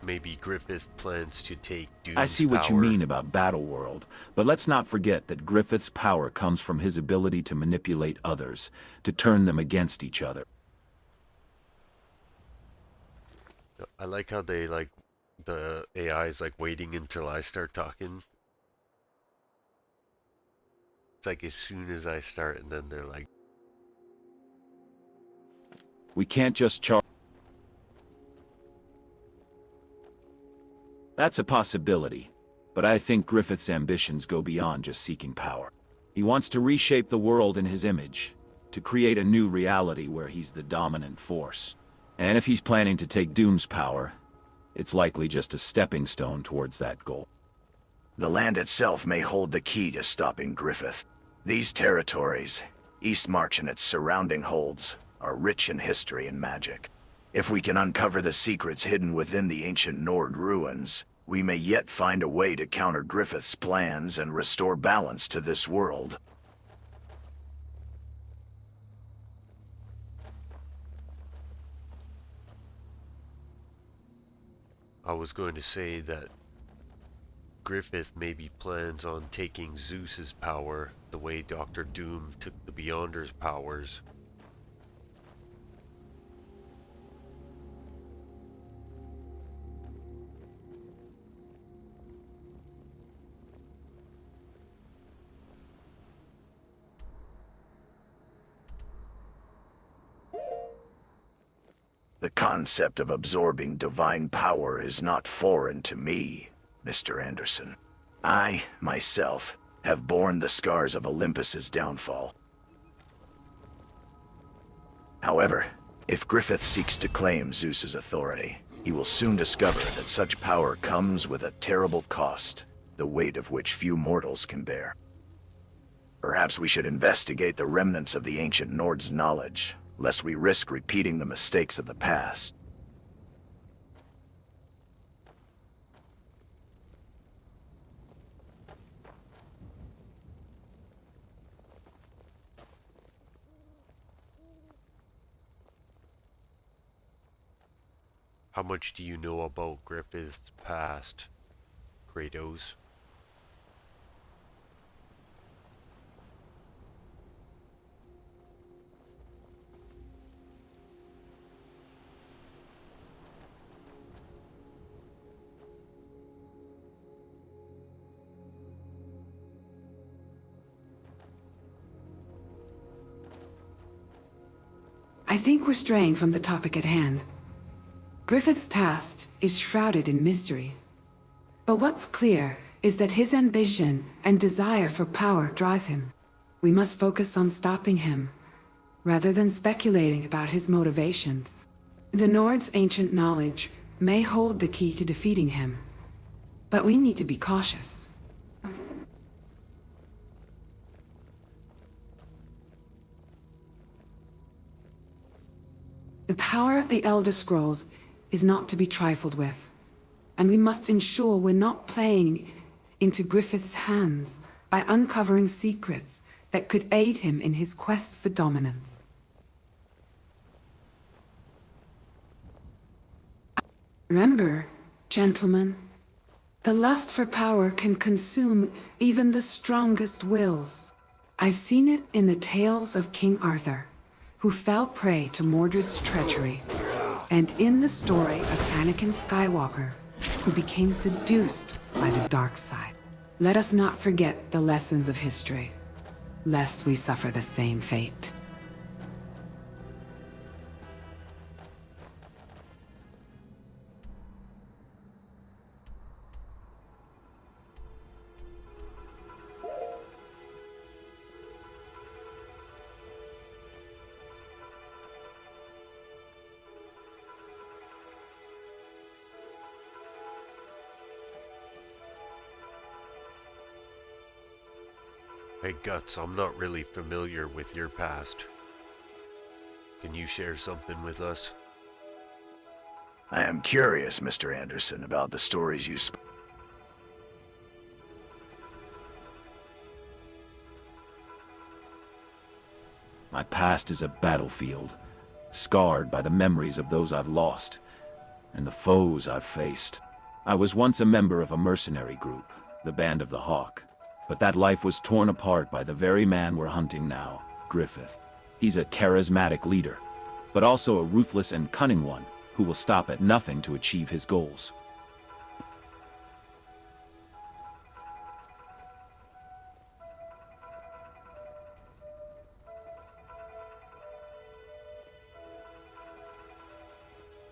maybe Griffith plans to take Doom's I see what you power. mean about Battleworld, but let's not forget that Griffith's power comes from his ability to manipulate others, to turn them against each other. I like how they like the AI is like waiting until I start talking. It's like as soon as I start, and then they're like, We can't just charge. That's a possibility, but I think Griffith's ambitions go beyond just seeking power. He wants to reshape the world in his image, to create a new reality where he's the dominant force. And if he's planning to take Doom's power, it's likely just a stepping stone towards that goal. The land itself may hold the key to stopping Griffith. These territories, Eastmarch and its surrounding holds, are rich in history and magic. If we can uncover the secrets hidden within the ancient Nord ruins, we may yet find a way to counter Griffith's plans and restore balance to this world. I was going to say that Griffith maybe plans on taking Zeus's power the way Dr. Doom took the Beyonder's powers. The concept of absorbing divine power is not foreign to me, Mr. Anderson. I, myself, have borne the scars of Olympus's downfall. However, if Griffith seeks to claim Zeus's authority, he will soon discover that such power comes with a terrible cost, the weight of which few mortals can bear. Perhaps we should investigate the remnants of the ancient Nord's knowledge, lest we risk repeating the mistakes of the past. How much do you know about Griffith's past, Kratos? I think we're straying from the topic at hand. Griffith's past is shrouded in mystery. But what's clear is that his ambition and desire for power drive him. We must focus on stopping him, rather than speculating about his motivations. The Nord's ancient knowledge may hold the key to defeating him, but we need to be cautious. The power of the Elder Scrolls is not to be trifled with, and we must ensure we're not playing into Griffith's hands by uncovering secrets that could aid him in his quest for dominance. Remember, gentlemen, the lust for power can consume even the strongest wills. I've seen it in the tales of King Arthur, who fell prey to Mordred's treachery, and in the story of Anakin Skywalker, who became seduced by the dark side. Let us not forget the lessons of history, lest we suffer the same fate. Hey Guts, I'm not really familiar with your past. Can you share something with us? I am curious, Mr. Anderson, about the stories you My past is a battlefield, scarred by the memories of those I've lost. and the foes I've faced. I was once a member of a mercenary group, the Band of the Hawk, but that life was torn apart by the very man we're hunting now, Griffith. He's a charismatic leader, but also a ruthless and cunning one who will stop at nothing to achieve his goals.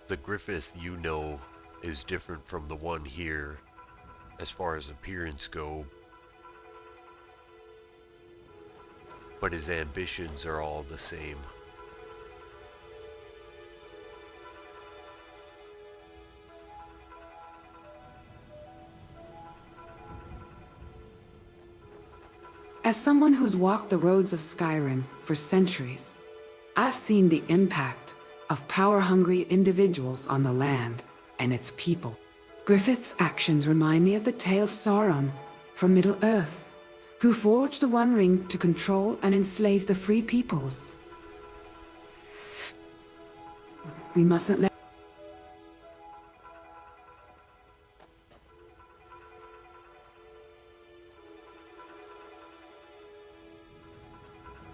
The Griffith you know is different from the one here as far as appearance go, but his ambitions are all the same. As someone who's walked the roads of Skyrim for centuries, I've seen the impact of power-hungry individuals on the land and its people. Griffith's actions remind me of the tale of Sauron from Middle-earth, who forged the One Ring to control and enslave the free peoples. We mustn't let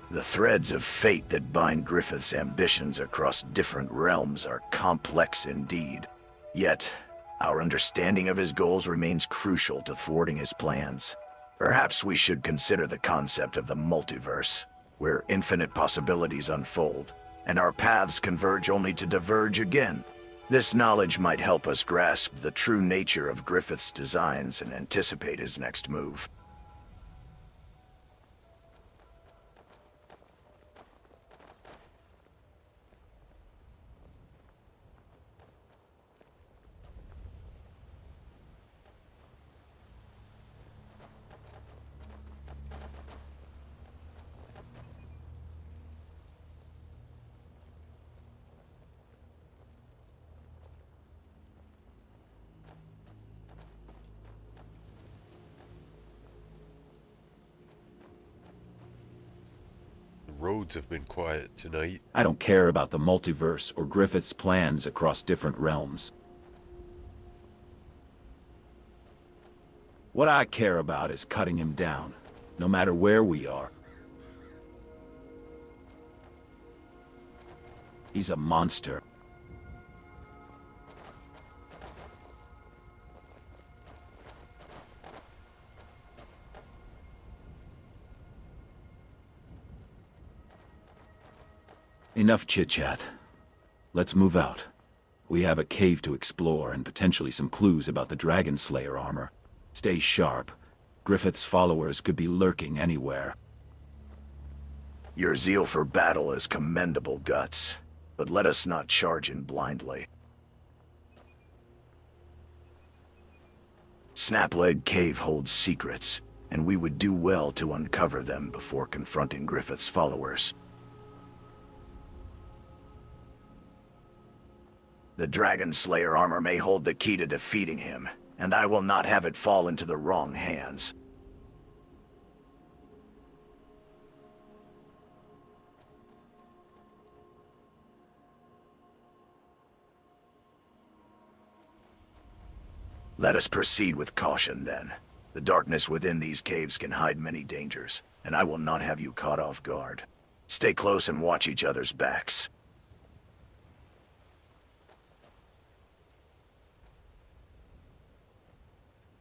The threads of fate that bind Griffith's ambitions across different realms are complex indeed. Yet, our understanding of his goals remains crucial to thwarting his plans. Perhaps we should consider the concept of the multiverse, where infinite possibilities unfold, and our paths converge only to diverge again. This knowledge might help us grasp the true nature of Griffith's designs and anticipate his next move. Roads have been quiet tonight. I don't care about the multiverse or Griffith's plans across different realms. What I care about is cutting him down, no matter where we are. He's a monster. Enough chit-chat. Let's move out. We have a cave to explore and potentially some clues about the Dragon Slayer armor. Stay sharp. Griffith's followers could be lurking anywhere. Your zeal for battle is commendable, Guts, but let us not charge in blindly. Snapleg Cave holds secrets, and we would do well to uncover them before confronting Griffith's followers. The Dragon Slayer armor may hold the key to defeating him, and I will not have it fall into the wrong hands. Let us proceed with caution, then. The darkness within these caves can hide many dangers, and I will not have you caught off guard. Stay close and watch each other's backs.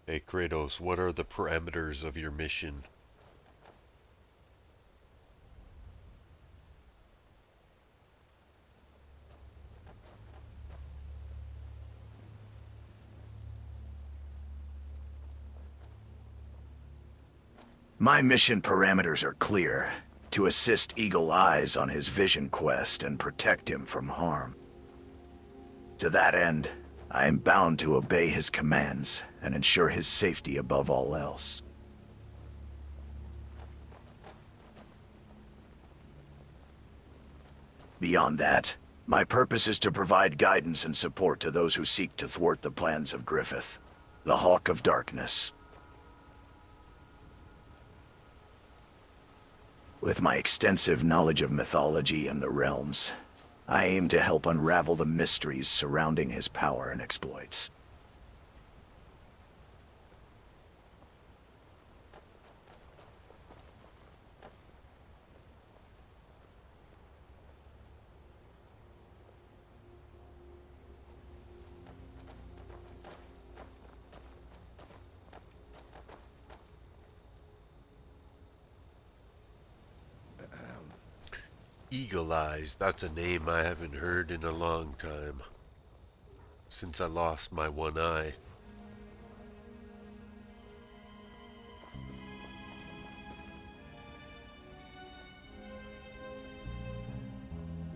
Hey Kratos, what are the parameters of your mission? My mission parameters are clear. To assist Eagle Eyes on his vision quest and protect him from harm. To that end, I am bound to obey his commands and ensure his safety above all else. Beyond that, my purpose is to provide guidance and support to those who seek to thwart the plans of Griffith, the Hawk of Darkness. With my extensive knowledge of mythology and the realms, I aim to help unravel the mysteries surrounding his power and exploits. Eagle Eyes, that's a name I haven't heard in a long time. Since I lost my one eye.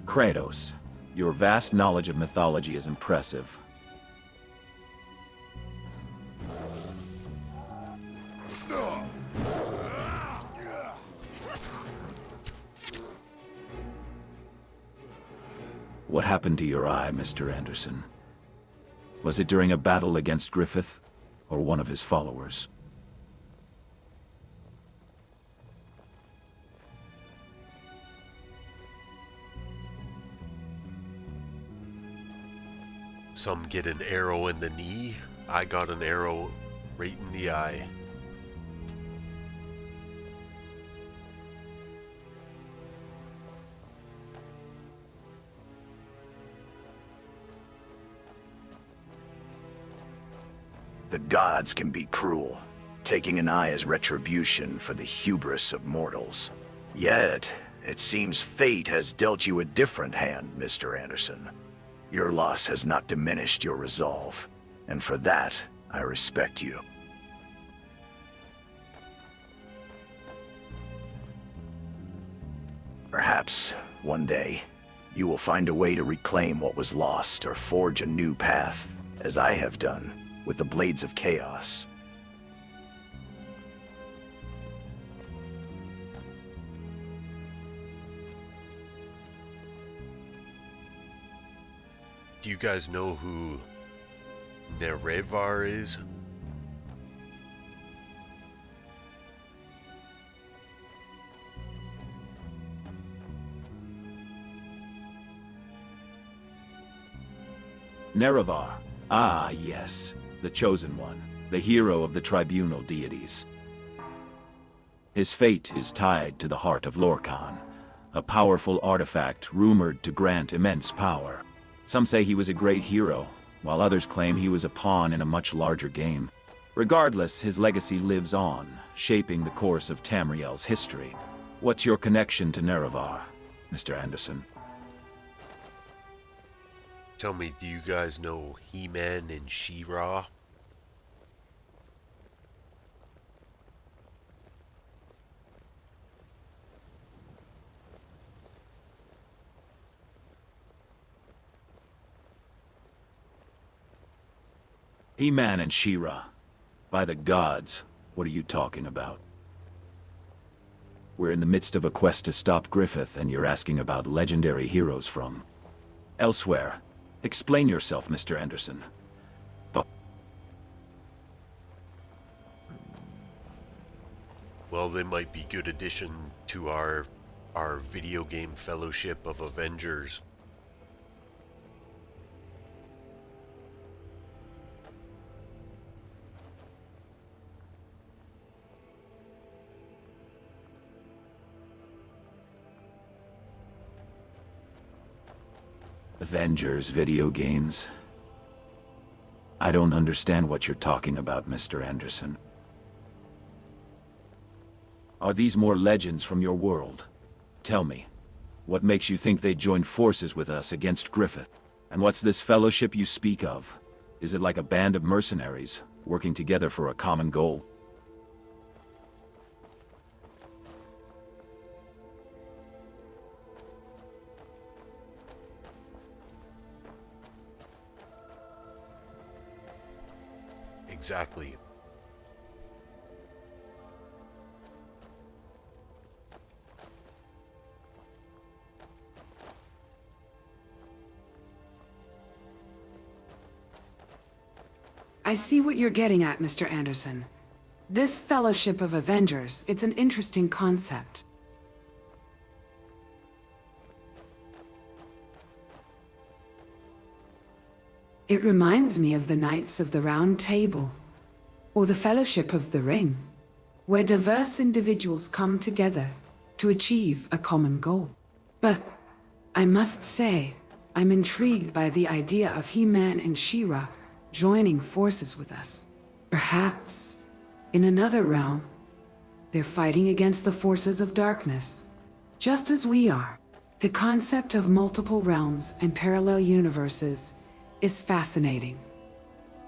Kratos, your vast knowledge of mythology is impressive. What happened to your eye, Mr. Anderson? Was it during a battle against Griffith, or one of his followers? Some get an arrow in the knee. I got an arrow right in the eye. The gods can be cruel, taking an eye as retribution for the hubris of mortals. Yet, it seems fate has dealt you a different hand, Mr. Anderson. Your loss has not diminished your resolve, and for that, I respect you. Perhaps, one day, you will find a way to reclaim what was lost or forge a new path, as I have done with the Blades of Chaos. Do you guys know who Nerevar is? Nerevar. Ah, yes. The Chosen One. The hero of the tribunal deities. His fate is tied to the heart of Lorkhan, a powerful artifact rumored to grant immense power. Some say he was a great hero, while others claim he was a pawn in a much larger game. Regardless, his legacy lives on, shaping the course of Tamriel's history. What's your connection to Nerevar, Mr. Anderson? Tell me, do you guys know He-Man and She-Ra? He-Man and She-Ra. By the gods, what are you talking about? We're in the midst of a quest to stop Griffith, and you're asking about legendary heroes from elsewhere. Explain yourself, Mr. Anderson. Oh. Well, they might be good addition to our video game fellowship of Avengers. Avengers video games? I don't understand what you're talking about, Mr. Anderson. Are these more legends from your world? Tell me, what makes you think they joined forces with us against Griffith? And what's this fellowship you speak of? Is it like a band of mercenaries, working together for a common goal? Exactly. I see what you're getting at, Mr. Anderson. This Fellowship of Avengers, it's an interesting concept. It reminds me of the Knights of the Round Table, or the Fellowship of the Ring, where diverse individuals come together to achieve a common goal. But I must say, I'm intrigued by the idea of He-Man and She-Ra joining forces with us. Perhaps, in another realm, they're fighting against the forces of darkness, just as we are. The concept of multiple realms and parallel universes is fascinating,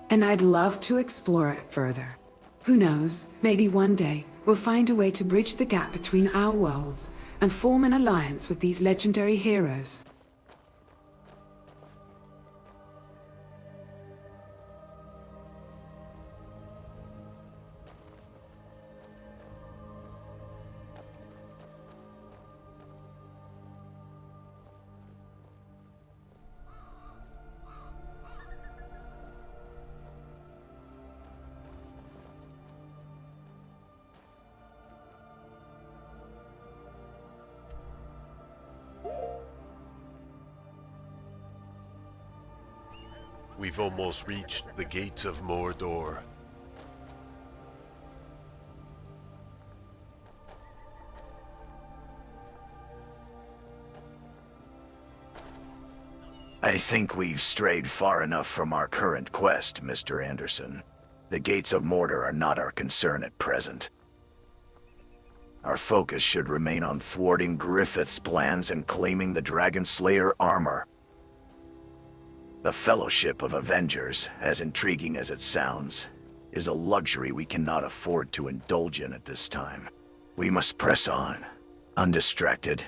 and I'd love to explore it further. Who knows, maybe one day we'll find a way to bridge the gap between our worlds and form an alliance with these legendary heroes. We've almost reached the gates of Mordor. I think we've strayed far enough from our current quest, Mr. Anderson. The gates of Mordor are not our concern at present. Our focus should remain on thwarting Griffith's plans and claiming the Dragon Slayer armor. The Fellowship of Avengers, as intriguing as it sounds, is a luxury we cannot afford to indulge in at this time. We must press on, undistracted,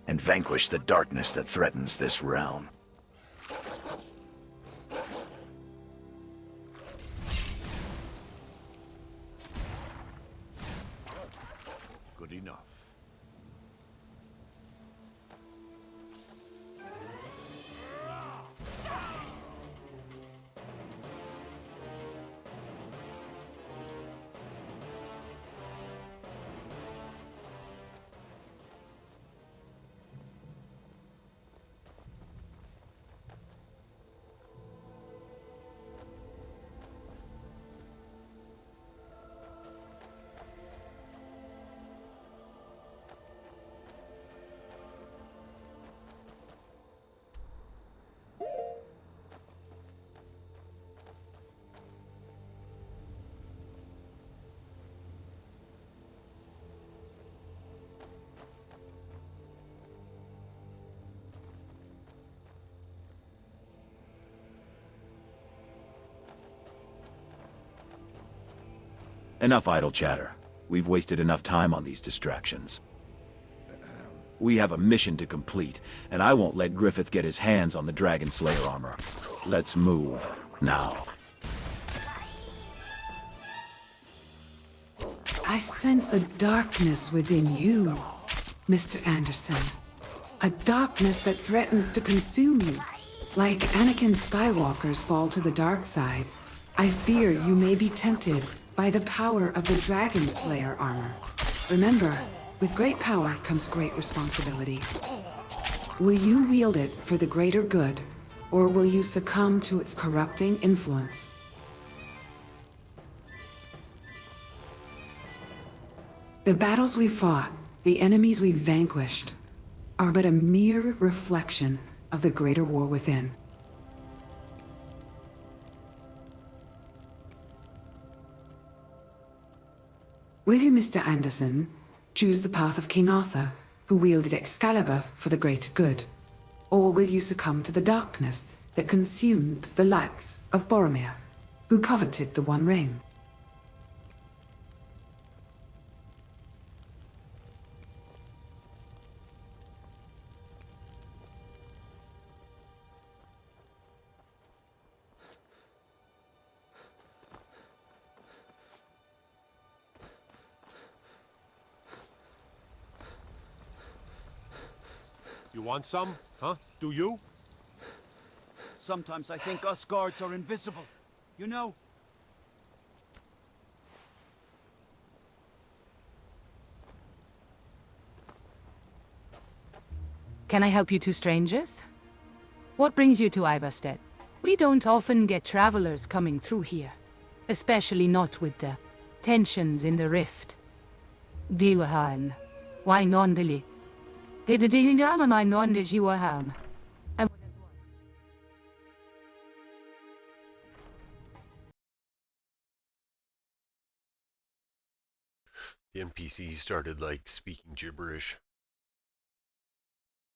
and vanquish the darkness that threatens this realm. Good enough. Enough idle chatter. We've wasted enough time on these distractions. We have a mission to complete, and I won't let Griffith get his hands on the Dragon Slayer armor. Let's move, now. I sense a darkness within you, Mr. Anderson. A darkness that threatens to consume you. Like Anakin Skywalker's fall to the dark side, I fear you may be tempted by the power of the Dragon Slayer armor. Remember, with great power comes great responsibility. Will you wield it for the greater good, or will you succumb to its corrupting influence? The battles we fought, the enemies we vanquished, are but a mere reflection of the greater war within. Will you, Mr. Anderson, choose the path of King Arthur, who wielded Excalibur for the greater good? Or will you succumb to the darkness that consumed the likes of Boromir, who coveted the One Ring? You want some? Huh? Do you? Sometimes I think us guards are invisible. You know? Can I help you two strangers? What brings you to Ivarstead? We don't often get travelers coming through here, especially not with the tensions in the rift. Dilahan, why nondeli? Hidadinama my nondish you aham. The NPC started like speaking gibberish.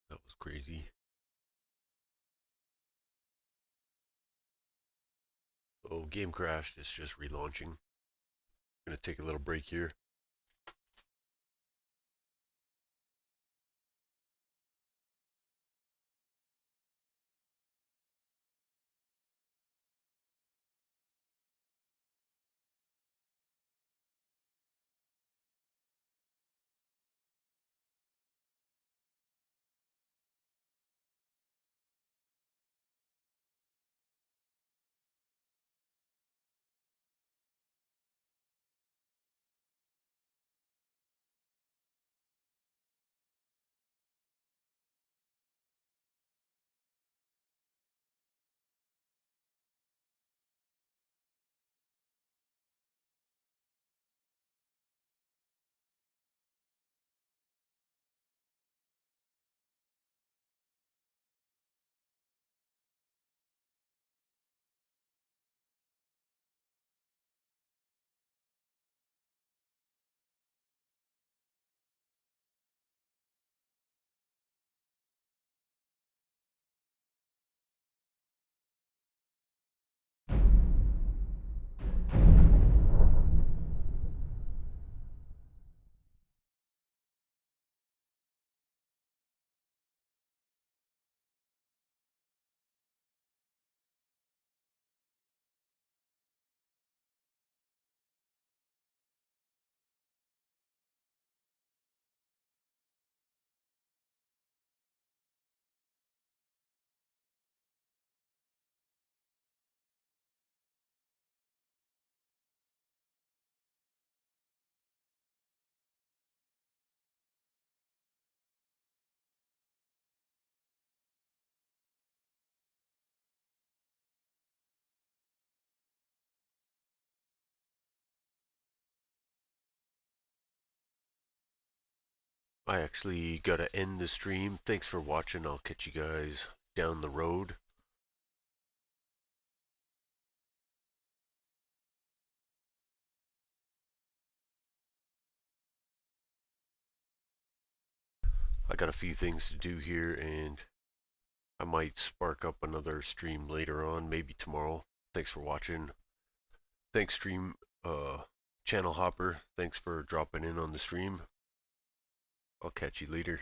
That was crazy. Oh, game crashed. It's just relaunching. I'm gonna take a little break here. I actually gotta end the stream. Thanks for watching. I'll catch you guys down the road. I got a few things to do here, and I might spark up another stream later on, maybe tomorrow. Thanks for watching. Thanks stream channel hopper. Thanks for dropping in on the stream. I'll catch you later.